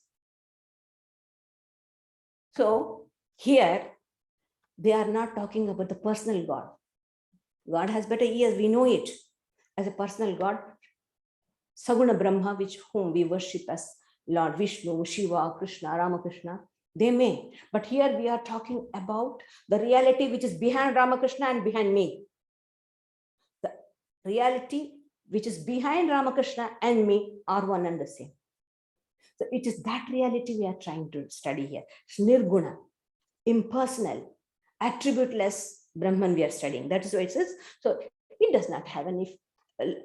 So here, they are not talking about the personal God. God has better ears, we know it. As a personal God, Saguna Brahma, whom we worship as Lord Vishnu, Shiva, Krishna, Ramakrishna, they may. But here we are talking about the reality which is behind Ramakrishna and behind me. The reality which is behind Ramakrishna and me are one and the same. So it is that reality we are trying to study here. It's nirguna, impersonal, attributeless Brahman we are studying. That is why it says, so it does not have any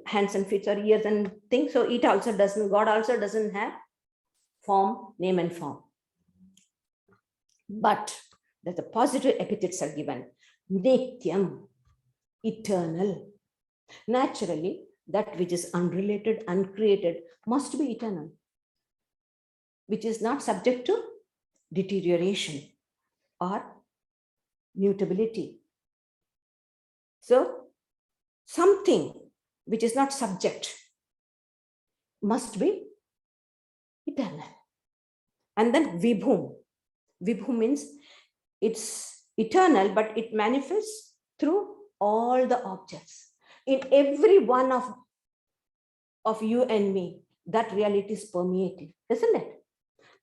hands and feet or ears and things. So it also doesn't, God also doesn't have form, name and form. But that the positive epithets are given. Nityam, eternal. Naturally, that which is unrelated, uncreated must be eternal, which is not subject to deterioration or mutability. So something which is not subject must be eternal. And then vibhum. Vibhum means it's eternal, but it manifests through all the objects. In every one of you and me, that reality is permeated, isn't it?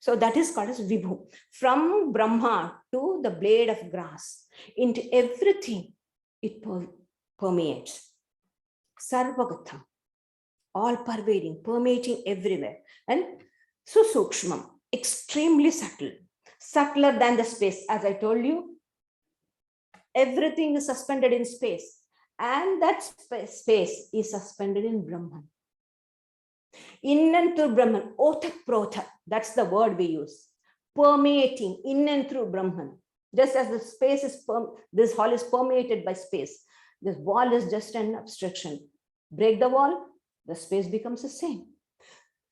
So that is called as vibhu. From Brahma to the blade of grass, into everything, it permeates. Sarvagatam, all pervading, permeating everywhere. And susukshmam, extremely subtle, subtler than the space. As I told you, everything is suspended in space. And that space is suspended in Brahman. In and through Brahman, otak protha, that's the word we use. Permeating in and through Brahman. Just as the space is, this hall is permeated by space. This wall is just an obstruction. Break the wall, the space becomes the same.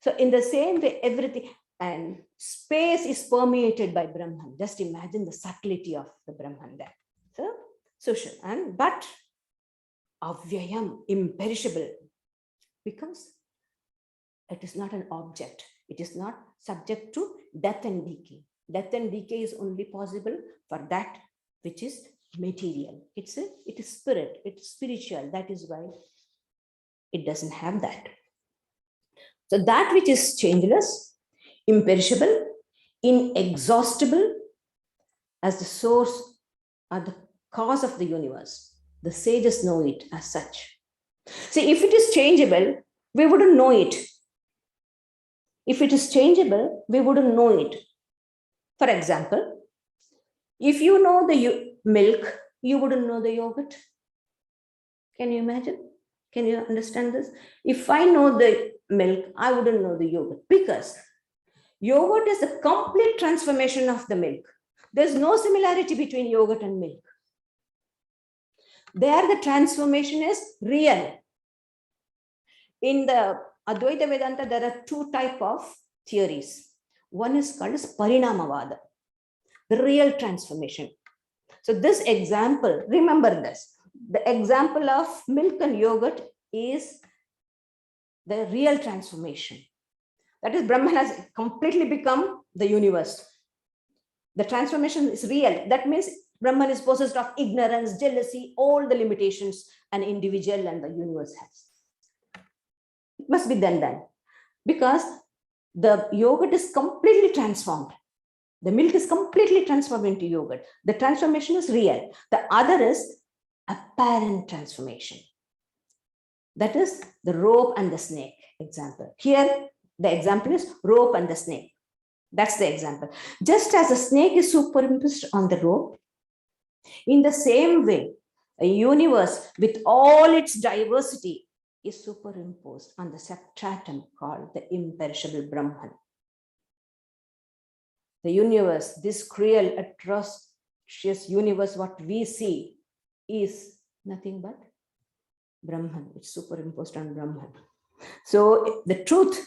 So in the same way, everything and space is permeated by Brahman. Just imagine the subtlety of the Brahman there. So social but avyayam, imperishable, because it is not an object. It is not subject to death and decay. Death and decay is only possible for that which is material. It is spirit, it's spiritual. That is why it doesn't have that. So that which is changeless, imperishable, inexhaustible, as the source or the cause of the universe. The sages know it as such. See, if it is changeable, we wouldn't know it. If it is changeable, we wouldn't know it. For example, if you know the milk, you wouldn't know the yogurt. Can you imagine? Can you understand this? If I know the milk, I wouldn't know the yogurt, because yogurt is a complete transformation of the milk. There's no similarity between yogurt and milk. There, the transformation is real. In the Advaita Vedanta, there are two types of theories. One is called as Parinamavada, the real transformation. So this example, remember this, the example of milk and yogurt is the real transformation. That is, Brahman has completely become the universe. The transformation is real. That means Brahman is possessed of ignorance, jealousy, all the limitations an individual and the universe has. It must be then, because the yogurt is completely transformed. The milk is completely transformed into yogurt. The transformation is real. The other is apparent transformation. That is the rope and the snake example. Here, the example is rope and the snake. That's the example. Just as a snake is superimposed on the rope, in the same way, a universe with all its diversity is superimposed on the substratum called the imperishable Brahman. The universe, this cruel, atrocious universe, what we see, is nothing but Brahman. It's superimposed on Brahman. So the truth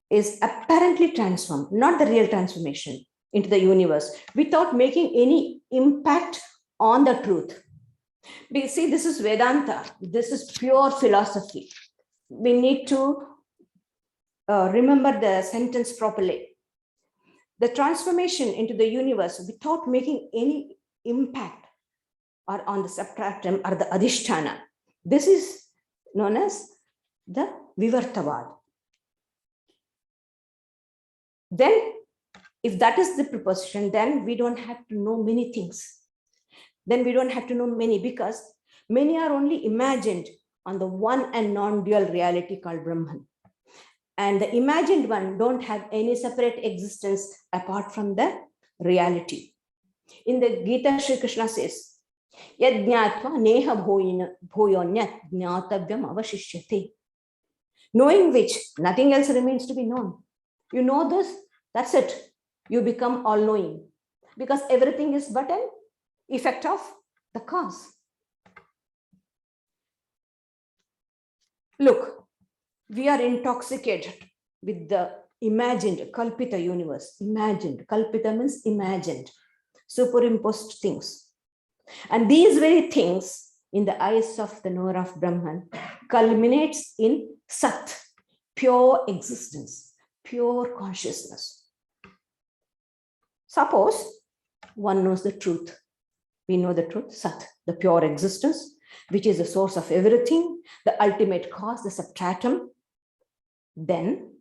is apparently transformed, not the real transformation, into the universe without making any impact on the truth. See, this is Vedanta. This is pure philosophy. We need to remember the sentence properly. The transformation into the universe without making any impact or on the substratum or the adhisthana. This is known as the Vivartavad. Then, if that is the proposition, then we don't have to know many things. Then we don't have to know many, because many are only imagined on the one and non-dual reality called Brahman. And the imagined one don't have any separate existence apart from the reality. In the Gita, Shri Krishna says, Yad jnatva neha bhoyonyat jnatavyam avashishyate. Knowing which, nothing else remains to be known. You know this, that's it. You become all-knowing, because everything is but an effect of the cause. Look, we are intoxicated with the imagined, kalpita universe. Imagined, kalpita means imagined, superimposed things. And these very things, in the eyes of the knower of Brahman, culminates in Sat, pure existence, pure consciousness. Suppose one knows the truth. We know the truth, Sat, the pure existence, which is the source of everything, the ultimate cause, the substratum. Then,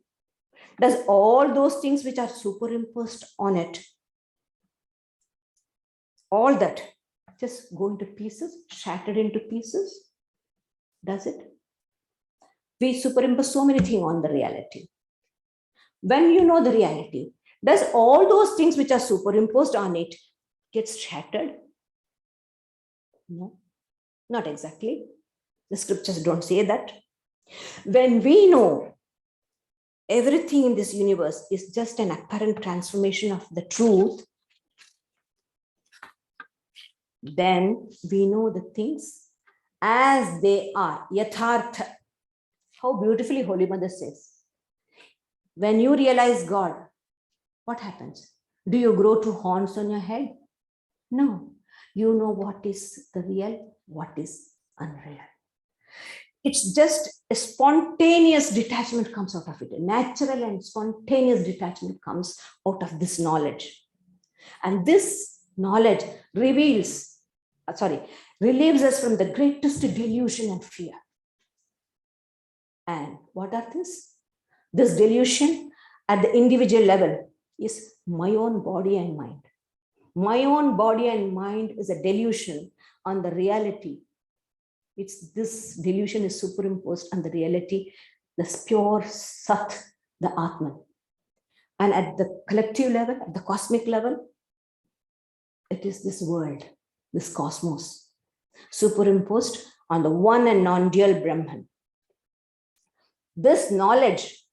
does all those things which are superimposed on it, all that, just go into pieces, shattered into pieces? Does it? We superimpose so many things on the reality. When you know the reality, does all those things which are superimposed on it get shattered? No, not exactly. The scriptures don't say that. When we know everything in this universe is just an apparent transformation of the truth, then we know the things as they are, yathartha. How beautifully Holy Mother says. When you realize God, what happens? Do you grow two horns on your head? No. You know what is the real, what is unreal. It's just a spontaneous detachment comes out of it. A natural and spontaneous detachment comes out of this knowledge. And this knowledge relieves us from the greatest delusion and fear. And what are this? This delusion at the individual level is my own body and mind. My own body and mind is a delusion on the reality. This delusion is superimposed on the reality, the pure Sat, the Atman. And at the collective level, at the cosmic level, it is this world, this cosmos, superimposed on the one and non-dual Brahman. This knowledge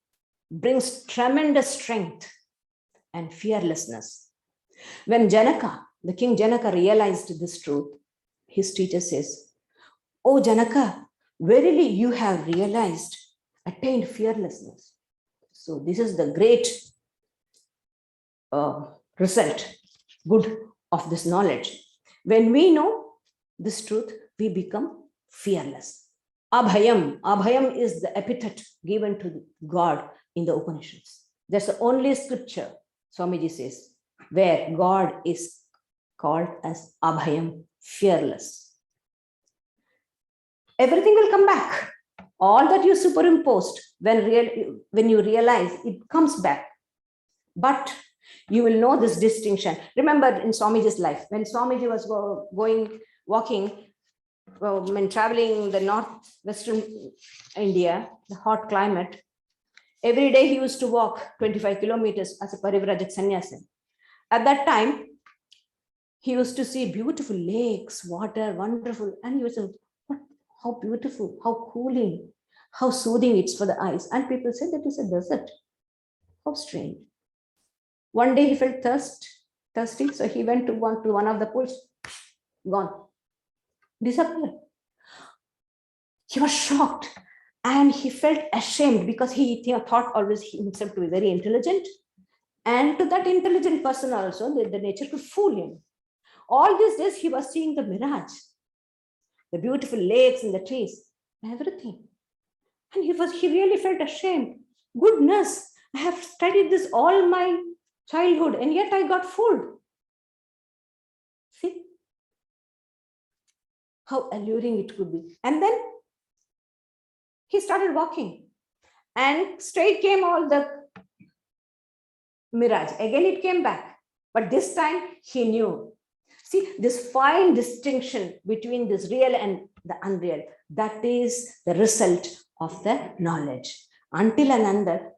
brings tremendous strength and fearlessness. When Janaka, the king Janaka, realized this truth, his teacher says, "Oh Janaka, verily you have realized, attained fearlessness." So this is the great result, good of this knowledge. When we know this truth, we become fearless. Abhayam. Abhayam is the epithet given to God in the Upanishads. That's the only scripture, Swamiji says, where God is called as Abhayam, fearless. Everything will come back. All that you superimposed, when you realize, it comes back. But you will know this distinction. Remember in Swamiji's life, when Swamiji was walking, when traveling the northwestern India, the hot climate, every day he used to walk 25 kilometers as a Pravrajika sannyasi. At that time, he used to see beautiful lakes, water, wonderful, and he was like, how beautiful, how cooling, how soothing it's for the eyes. And people said that is a desert. How strange. One day he felt thirsty, so he went to one of the pools, gone, disappeared. He was shocked and he felt ashamed because he thought always himself to be very intelligent. And to that intelligent person also, the nature could fool him. All these days he was seeing the mirage, the beautiful lakes and the trees, everything. And he really felt ashamed. Goodness, I have studied this all my childhood and yet I got fooled. See how alluring it could be. And then he started walking and straight came all the mirage. Again, it came back. But this time he knew. See, this fine distinction between this real and the unreal, that is the result of the knowledge. Until and under,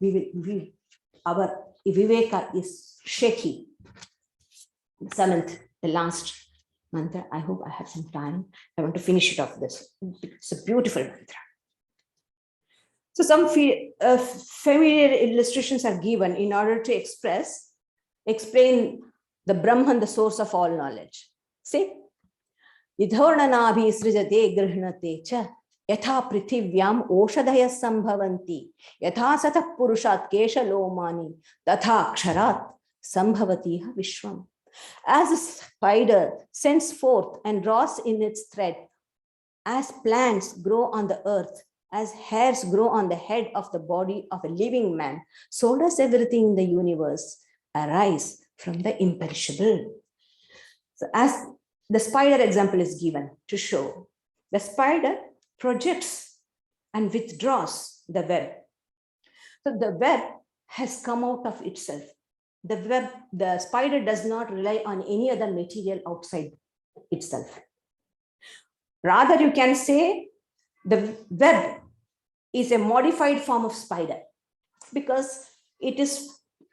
our viveka is shaky. The seventh, the last mantra. I hope I have some time. I want to finish it off this. It's a beautiful mantra. So some familiar illustrations are given in order to explain the Brahman, the source of all knowledge. See, Idhornanabhi srijate grihnate cha yatha prithivyam oshadaya sambhavanti yatha satah purushat kesha lomani tatha ksharat sambhavatiha vishwam. As a spider sends forth and draws in its thread, as plants grow on the earth, as hairs grow on the head of the body of a living man, so does everything in the universe arise from the imperishable. So as the spider example is given to show, the spider projects and withdraws the web. So the web has come out of itself. The spider does not rely on any other material outside itself. Rather, you can say the web is a modified form of spider because it is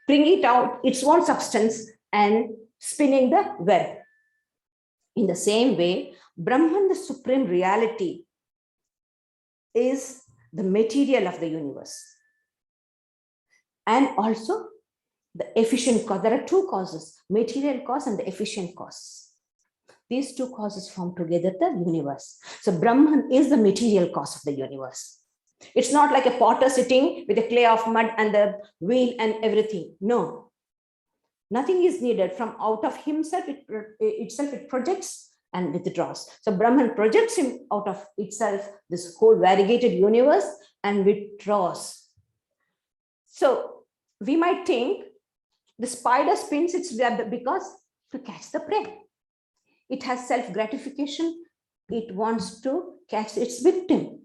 bringing out its own substance and spinning the web. In the same way, Brahman, the supreme reality, is the material of the universe. And also the efficient cause. There are two causes, material cause and the efficient cause. These two causes form together the universe. So Brahman is the material cause of the universe. It's not like a potter sitting with a clay of mud and the wheel and everything. No, nothing is needed. From out of himself, it projects and withdraws. So Brahman projects him out of itself, this whole variegated universe, and withdraws. So we might think the spider spins its web because to catch the prey. It has self-gratification. It wants to catch its victim.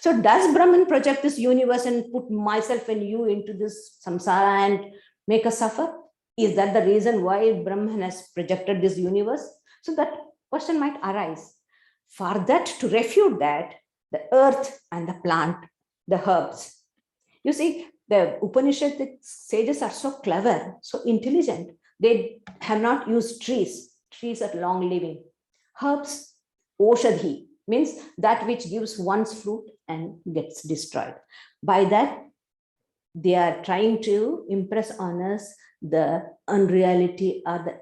So does Brahman project this universe and put myself and you into this samsara and make us suffer? Is that the reason why Brahman has projected this universe? So that question might arise. For that, to refute that, the earth and the plant, the herbs. You see, the Upanishad sages are so clever, so intelligent. They have not used trees. Trees are long living. Herbs, oshadhi, means that which gives one's fruit and gets destroyed. By that, they are trying to impress on us the unreality or the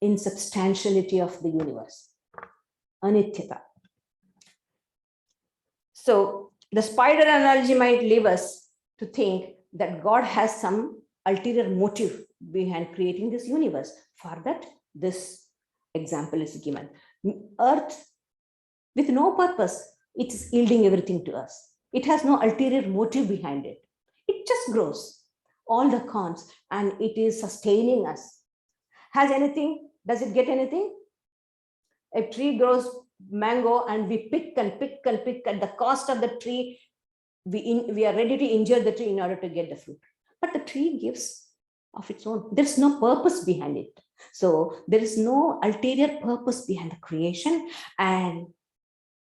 insubstantiality of the universe, anityata. So the spider analogy might leave us to think that God has some ulterior motive behind creating this universe. For that, this example is given. Earth, with no purpose, it is yielding everything to us. It has no ulterior motive behind it. It just grows all the cons and it is sustaining us. Has anything, does it get anything? A tree grows mango and we pick and pick and pick at the cost of the tree. We are ready to injure the tree in order to get the fruit. But the tree gives of its own. There's no purpose behind it. So there is no ulterior purpose behind the creation. And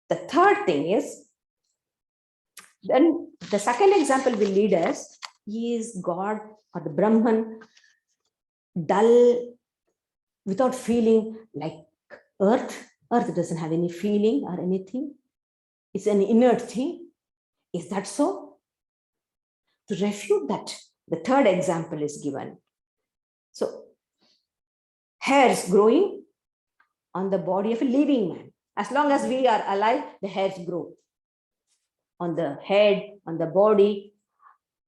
the third thing is, then the second example will lead us is God or the Brahman dull without feeling like earth. Earth doesn't have any feeling or anything. It's an inert thing. Is that so? To refute that, the third example is given. So hairs growing on the body of a living man. As long as we are alive, the hairs grow on the head, on the body.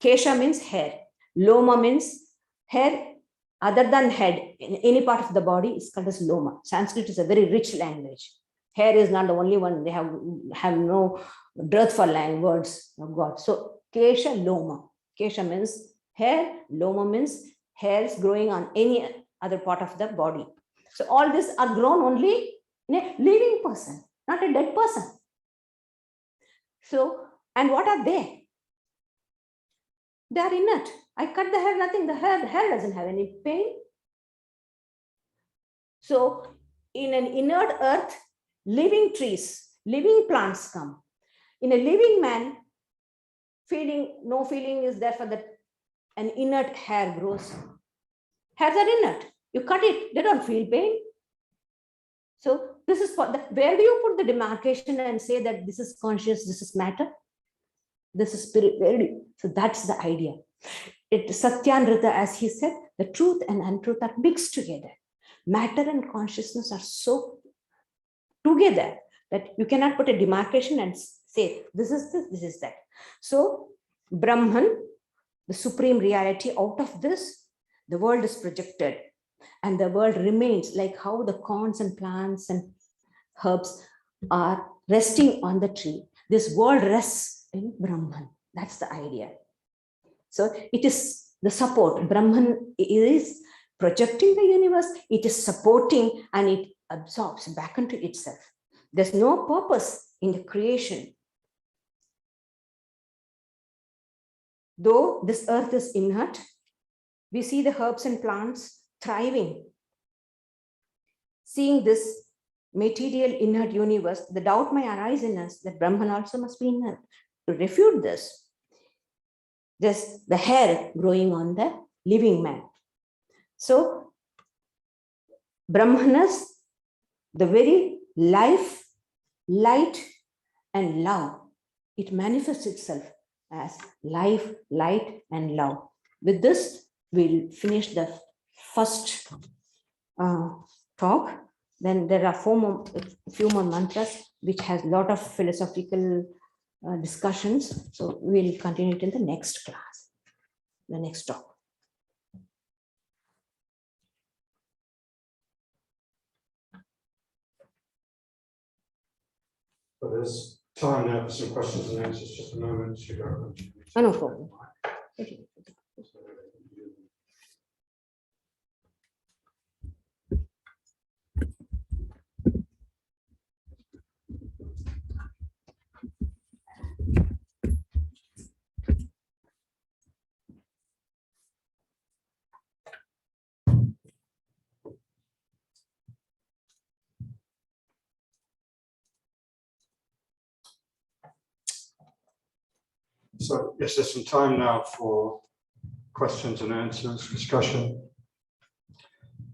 Kesha means hair. Loma means hair other than head. In any part of the body is called as loma. Sanskrit is a very rich language. Hair is not the only one. They have no dearth for words of God. So Kesha, Loma. Kesha means hair. Loma means hairs growing on any other part of the body. So all these are grown only in a living person, not a dead person. So, and what are they? They are inert. I cut the hair, nothing. The hair doesn't have any pain. So in an inert earth, living trees, living plants come. In a living man, no feeling is there for that. An inert hair grows. Hairs are inert. You cut it, they don't feel pain. So this is where do you put the demarcation and say that this is conscious, this is matter, this is spirit? Where do you? So that's the idea. Satyanrita, as he said, the truth and untruth are mixed together. Matter and consciousness are so together that you cannot put a demarcation and say this is this, this is that. So Brahman, the supreme reality, out of this, the world is projected. And the world remains like how the corns and plants and herbs are resting on the tree. This world rests in Brahman. That's the idea. So it is the support. Brahman is projecting the universe. It is supporting and it absorbs back into itself. There's no purpose in the creation. Though this earth is inert, we see the herbs and plants thriving. Seeing this material inert universe, the doubt may arise in us that Brahman also must be inert. To refute this, there's the hair growing on the living man. So Brahmanas, the very life, light, and love, it manifests itself as life, light, and love. With this, we'll finish the first talk. Then there are a few more mantras which has a lot of philosophical discussions. So we'll continue it in the next class, the next talk. So there's time now for some questions and answers. Just a moment to go. Oh, no problem. Okay. So yes, there's some time now for questions and answers, discussion.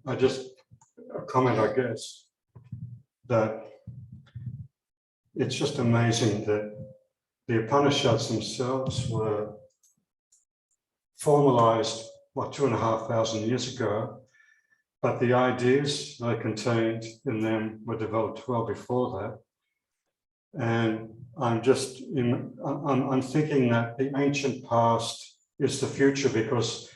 I just a comment, I guess, that it's just amazing that the Upanishads themselves were formalized, what, 2,500 years ago, but the ideas they contained in them were developed well before that. And I'm thinking that the ancient past is the future, because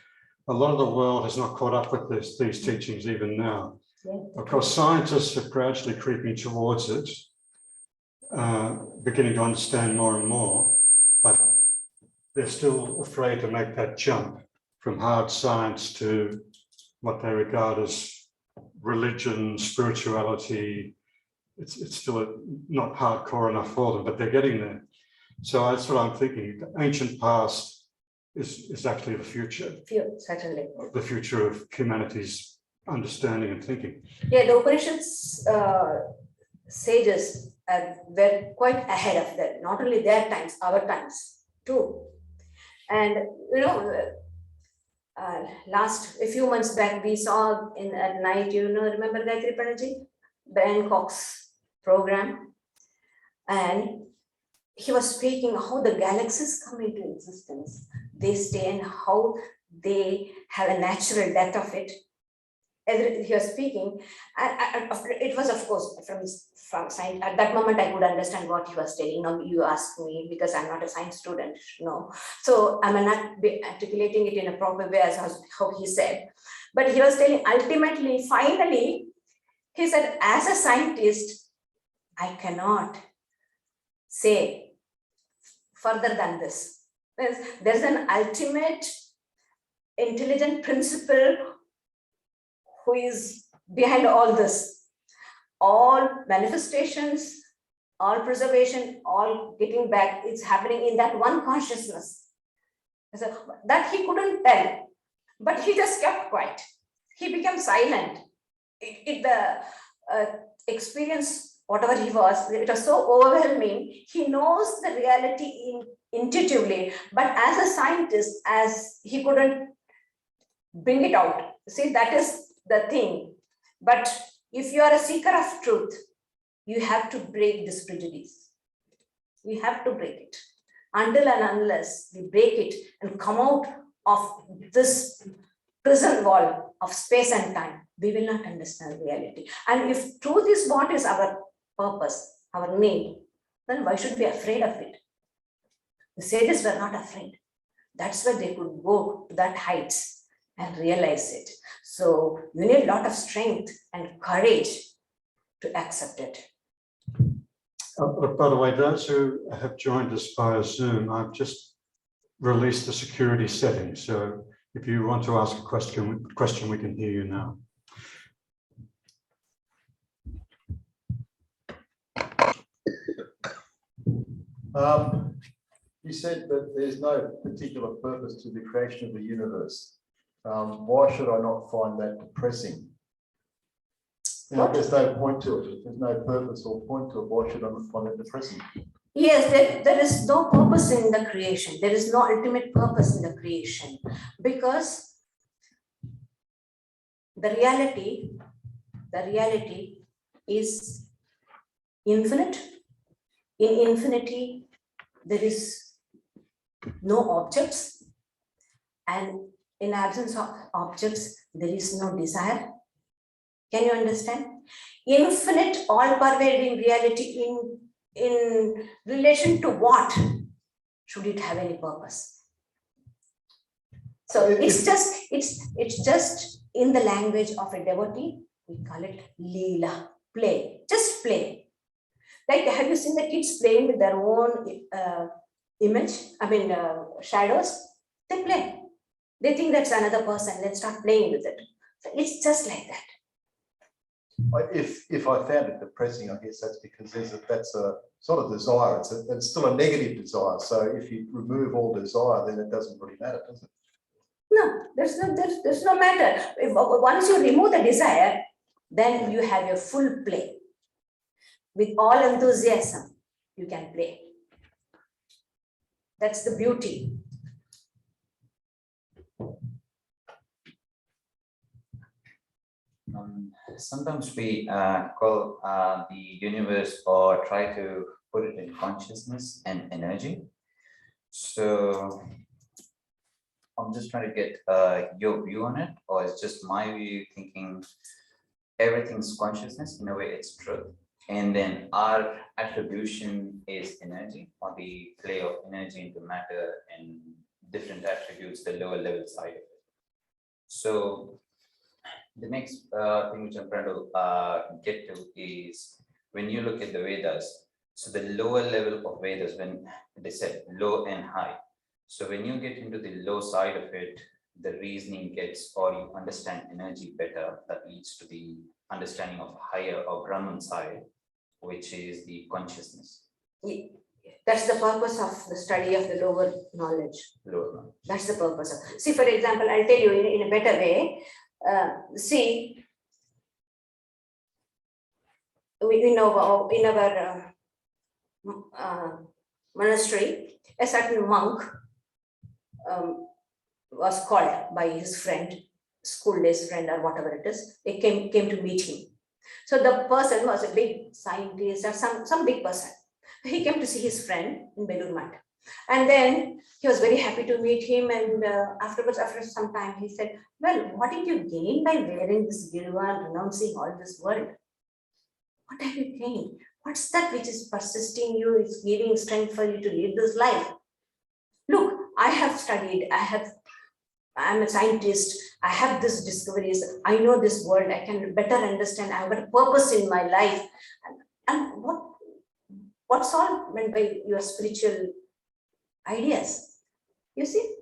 a lot of the world has not caught up with these teachings even now. Yeah. Of course, scientists are gradually creeping towards it, beginning to understand more and more, but they're still afraid to make that jump from hard science to what they regard as religion, spirituality. It's still not hardcore enough for them, but they're getting there. So that's what I'm thinking. The ancient past is actually the future. Certainly. The future of humanity's understanding and thinking. Yeah, the Upanishads sages were quite ahead of that. Not only their times, our times too. And you know, last a few months back, we saw at night. Remember Gayatri Panaji, Ben Cox program, and he was speaking how the galaxies come into existence, they stay, and how they have a natural death of it. Everything he was speaking, it was of course from science. At that moment, I could understand what he was telling. Now you ask me, because I'm not a science student, no. So I may not be articulating it in a proper way as how he said. But he was telling ultimately, finally, he said, as a scientist, I cannot say further than this. There's an ultimate intelligent principle who is behind all this. All manifestations, all preservation, all getting back, it's happening in that one consciousness. So that he couldn't tell, but he just kept quiet. He became silent. The experience, whatever he was, it was so overwhelming. He knows the reality intuitively, but as a scientist, as he couldn't bring it out. See, that is the thing. But if you are a seeker of truth, you have to break this prejudice. You have to break it. Until and unless we break it and come out of this prison wall of space and time, we will not understand reality. And if truth is what is our purpose, our need, then why should we be afraid of it? The sages were not afraid. That's why they could go to that heights and realize it. So you need a lot of strength and courage to accept it. By the way, those who have joined us via Zoom, I've just released the security settings. So if you want to ask a question, we can hear you now. You said that there's no particular purpose to the creation of the universe. Why should I not find that depressing? There's no point to it. If there's no purpose or point to it, why should I not find it depressing? Yes, there is no purpose in the creation. There is no ultimate purpose in the creation, because the reality is infinite. In infinity, there is no objects, and in absence of objects, there is no desire. Can you understand? Infinite, all-pervading reality in relation to what should it have any purpose? So it's just in the language of a devotee, we call it Leela, play, just play. Like, have you seen the kids playing with their own shadows? They play. They think that's another person. Let's start playing with it. So it's just like that. If I found it depressing, I guess that's because that's a sort of desire. It's still a negative desire. So if you remove all desire, then it doesn't really matter, does it? No, there's no matter. Once you remove the desire, then you have your full play. With all enthusiasm, you can play. That's the beauty. Sometimes we call the universe or try to put it in consciousness and energy. So I'm just trying to get your view on it, or it's just my view thinking everything's consciousness, in a way it's truth. And then our attribution is energy, or the play of energy into matter and different attributes, the lower level side of it. So the next thing which I'm trying to get to is when you look at the Vedas, so the lower level of Vedas, when they said low and high. So when you get into the low side of it, the reasoning gets, or you understand energy better, that leads to the understanding of higher or Brahman side, which is the consciousness. That's the purpose of the study of the lower knowledge. Lower knowledge. That's the purpose of. See, for example, I'll tell you in a better way. See, in our monastery, a certain monk was called by his friend, school days friend or whatever it is. They came to meet him. So the person was a big scientist or some big person. He came to see his friend in Belur Math. And then he was very happy to meet him. And afterwards, after some time, he said, well, what did you gain by wearing this girva and renouncing all this world? What have you gained? What's that which is persisting you, is giving strength for you to live this life? Look, I have studied, I'm a scientist, I have these discoveries, I know this world, I can better understand, I have a purpose in my life. And what's all meant by your spiritual ideas? You see?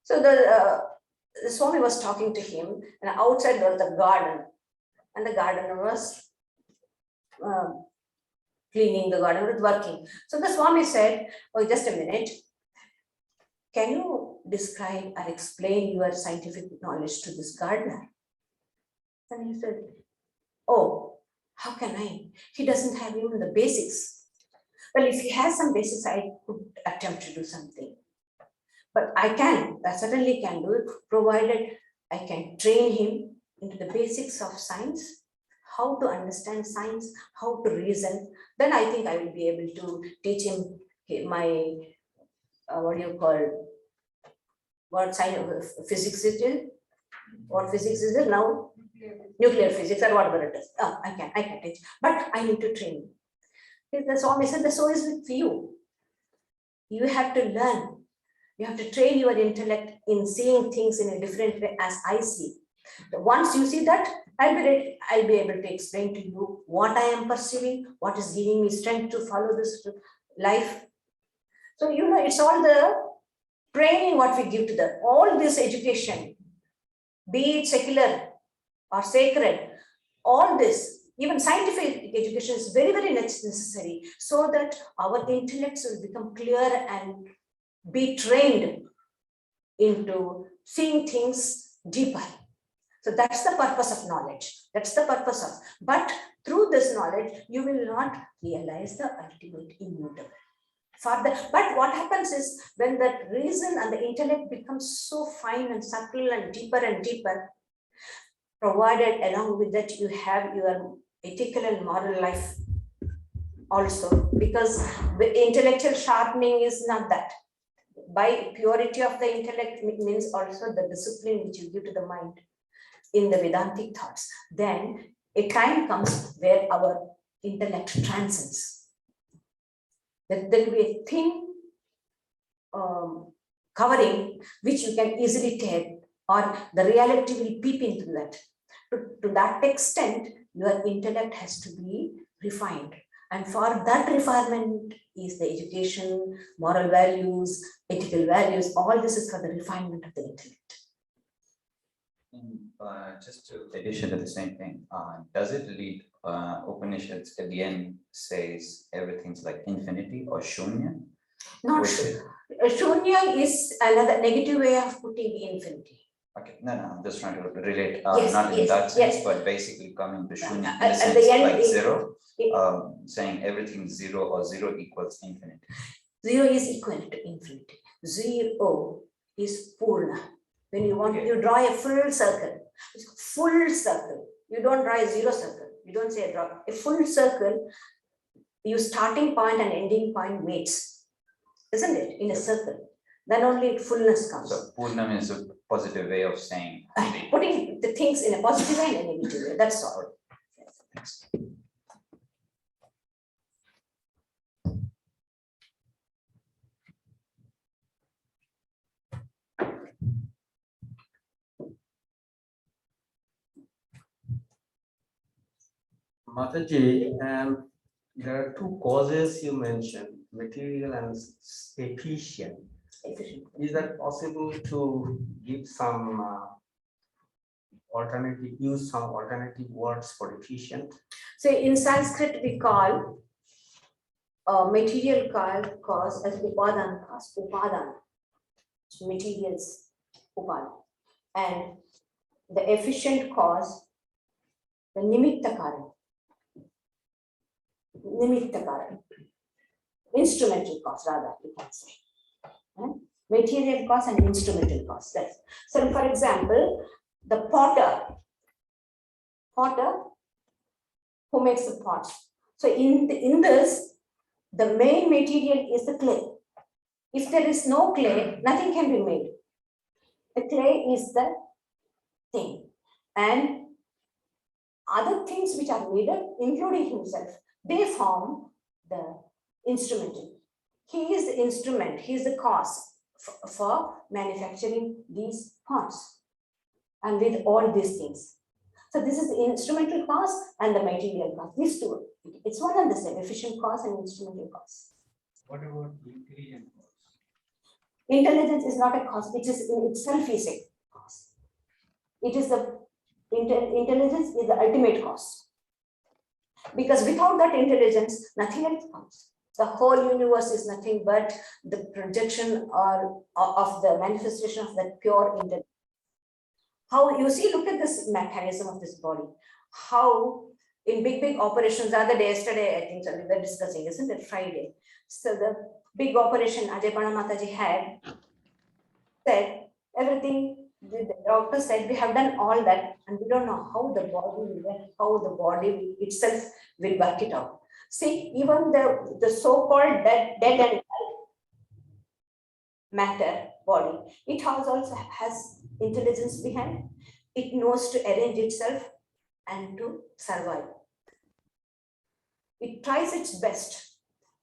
So the Swami was talking to him, and outside was the garden, and the gardener was cleaning the garden, was working. So the Swami said, oh, just a minute. Can you describe or explain your scientific knowledge to this gardener? And he said, oh, how can I? He doesn't have even the basics. Well, if he has some basics, I could attempt to do something. But I certainly can do it, provided I can train him into the basics of science, how to understand science, how to reason. Then I think I will be able to teach him my, what science of physics is it? What physics is it now? Nuclear physics or whatever it is. Oh, I can teach, but I need to train. The Swami said, so is with you. You have to learn. You have to train your intellect in seeing things in a different way as I see. Once you see that, I'll be able to explain to you what I am perceiving, what is giving me strength to follow this life. So, it's all the training what we give to them. All this education, be it secular or sacred, all this, even scientific education is very, very necessary so that our intellects will become clear and be trained into seeing things deeper. So that's the purpose of knowledge. That's the purpose of, but through this knowledge, you will not realize the ultimate immutable. But what happens is when that reason and the intellect becomes so fine and subtle and deeper, provided along with that you have your ethical and moral life also, because the intellectual sharpening is not that. By purity of the intellect means also the discipline which you give to the mind in the Vedantic thoughts. Then a time comes where our intellect transcends. That there will be a thin covering which you can easily tear, or the reality will peep into that. To that extent, your intellect has to be refined. And for that refinement is the education, moral values, ethical values, all this is for the refinement of the intellect. And just to addition to the same thing, does it lead Upanishads at the end says everything's like infinity or shunya? Not Which sure. is- Shunya is another negative way of putting the infinity. Okay, no, I'm just trying to relate, Yes, not in yes, that sense, yes. but basically coming to shunya in At the the sense end, like it- zero, it- saying everything's zero or zero equals infinite. Zero is equal to infinity. Zero is purna. When you want, Okay. you draw a full circle. Full circle. You don't draw a zero circle. You don't say draw a full circle. Your starting point and ending point meets, isn't it? In a circle. Then only fullness comes. So purnam is a positive way of saying. Putting the things in a positive way and a negative way. That's all. Thanks. Mataji, there are two causes you mentioned, material and efficient. Efficient. Is that possible to give some use some alternative words for efficient? So in Sanskrit, we call material cause as upadan cause, upadan, materials, upadan. And the efficient cause, the nimitta karan. Nimitta karan. Instrumental cause, rather, you can say. Material cause and instrumental cause. That's, so for example, the potter who makes the pots. So in this, the main material is the clay. If there is no clay, nothing can be made. The clay is the thing. And other things which are needed, including himself, they form the instrumental. He is the instrument, he is the cause for manufacturing these pots and with all these things. So this is the instrumental cause and the material cause. These two, it's one and the same, efficient cause and instrumental cause. What about intelligent cause? Intelligence is not a cause, it is in itself is a cause. It is the intelligence is the ultimate cause. Because without that intelligence, nothing else comes. The whole universe is nothing but the projection or of the manifestation of that pure intelligence. How you see, look at this mechanism of this body. How in big operations, the other day, yesterday, I think so, we were discussing, isn't it? Friday. So the big operation Ajayapana Mataji had said everything. The doctor said we have done all that, and we don't know how the body itself will work it out. See, even the so-called dead and alive matter body, it also has intelligence behind. It knows to arrange itself and to survive. It tries its best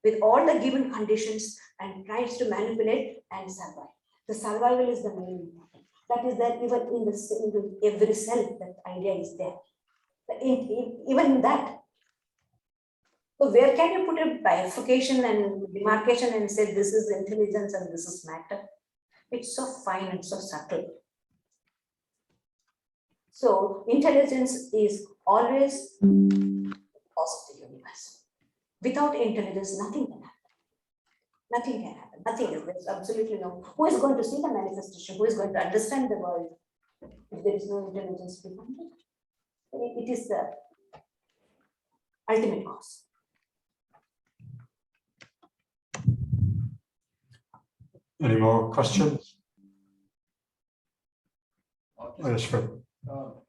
with all the given conditions and tries to manipulate and survive. The survival is the main important. That is there even in every cell, that idea is there. Even in that. So where can you put a bifurcation and demarcation and say this is intelligence and this is matter? It's so fine and so subtle. So intelligence is always the cause of the universe. Without intelligence, nothing can happen. Nothing can happen. Nothing is, there's absolutely no. Who is going to see the manifestation? Who is going to understand the world if there is no intelligence behind it? It is the ultimate cause. Any more questions? Yes, Fred.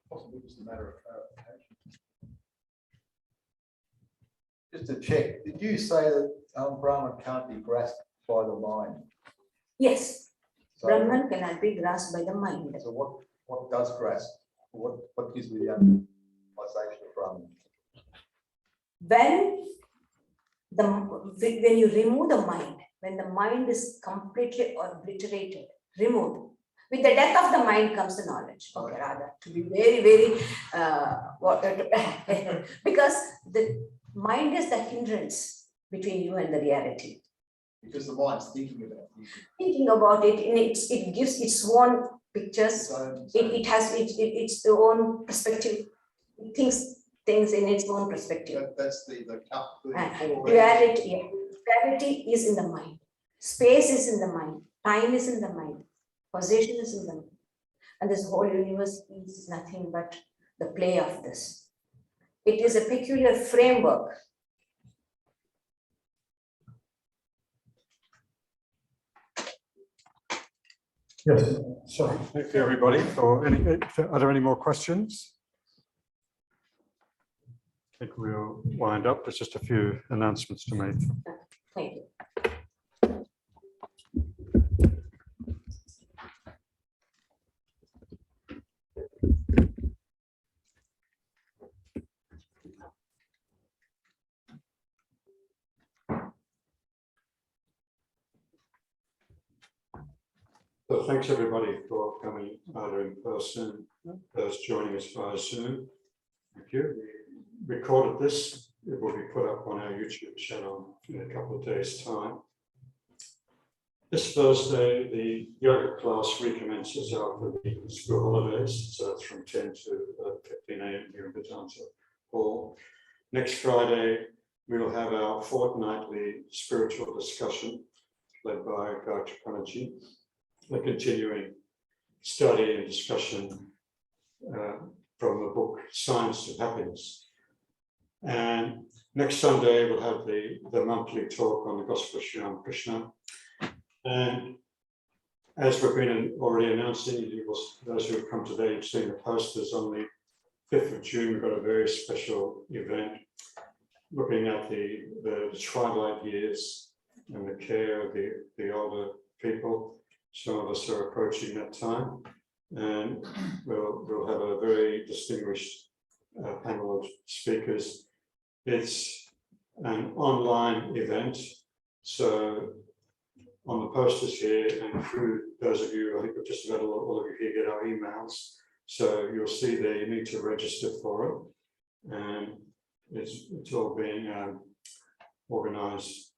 Possibly just a matter of clarification. Just to check, did you say that Brahman can't be grasped by the mind? Yes, So, Brahman cannot be grasped by the mind. so what does grasp? What gives me the understanding of Brahman? When when you remove the mind, when the mind is completely obliterated, removed, with the death of the mind comes the knowledge. Okay, rather to be very, very because the mind is the hindrance between you and the reality. Because the mind's thinking about it. Thinking about it, and it gives its own pictures. It has its own perspective. It thinks things in its own perspective. That's the cup. Duality, duality is in the mind. Space is in the mind. Time is in the mind. Possession is in the mind. And this whole universe is nothing but the play of this. It is a peculiar framework. Yes, so thank you everybody for are there any more questions? I think we'll wind up. There's just a few announcements to make. Thank you. So thanks everybody for coming either in person, those joining us via Zoom. Thank you. We recorded this. It will be put up on our YouTube channel in a couple of days' time. This Thursday, the yoga class recommences after the school holidays. So it's from 10 to 15 a.m. here in Vedanta Hall. Next Friday, we will have our fortnightly spiritual discussion led by Gayatri, a continuing study and discussion from the book Science of Happiness. And next Sunday, we'll have the monthly talk on the Gospel of Sri Krishna. And as we've been already announcing, those who have come today have seen the posters. On the 5th of June, we've got a very special event looking at the twilight years and the care of the older people. Some of us are approaching that time, and we'll have a very distinguished panel of speakers. It's an online event, so on the posters here, and through those of you, I think just about all of you here get our emails, so you'll see there you need to register for it, and it's all being organised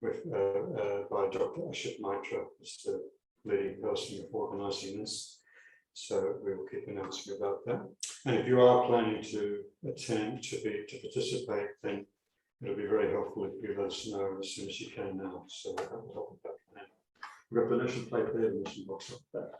with by Dr. Ashit Maitra, who's the leading person of organising this. So we will keep announcing about that. And if you are planning to attend, to participate, then it'll be very helpful if you let us know as soon as you can now. So that will help with that plan. We've got the donation plate there, the donation box up there.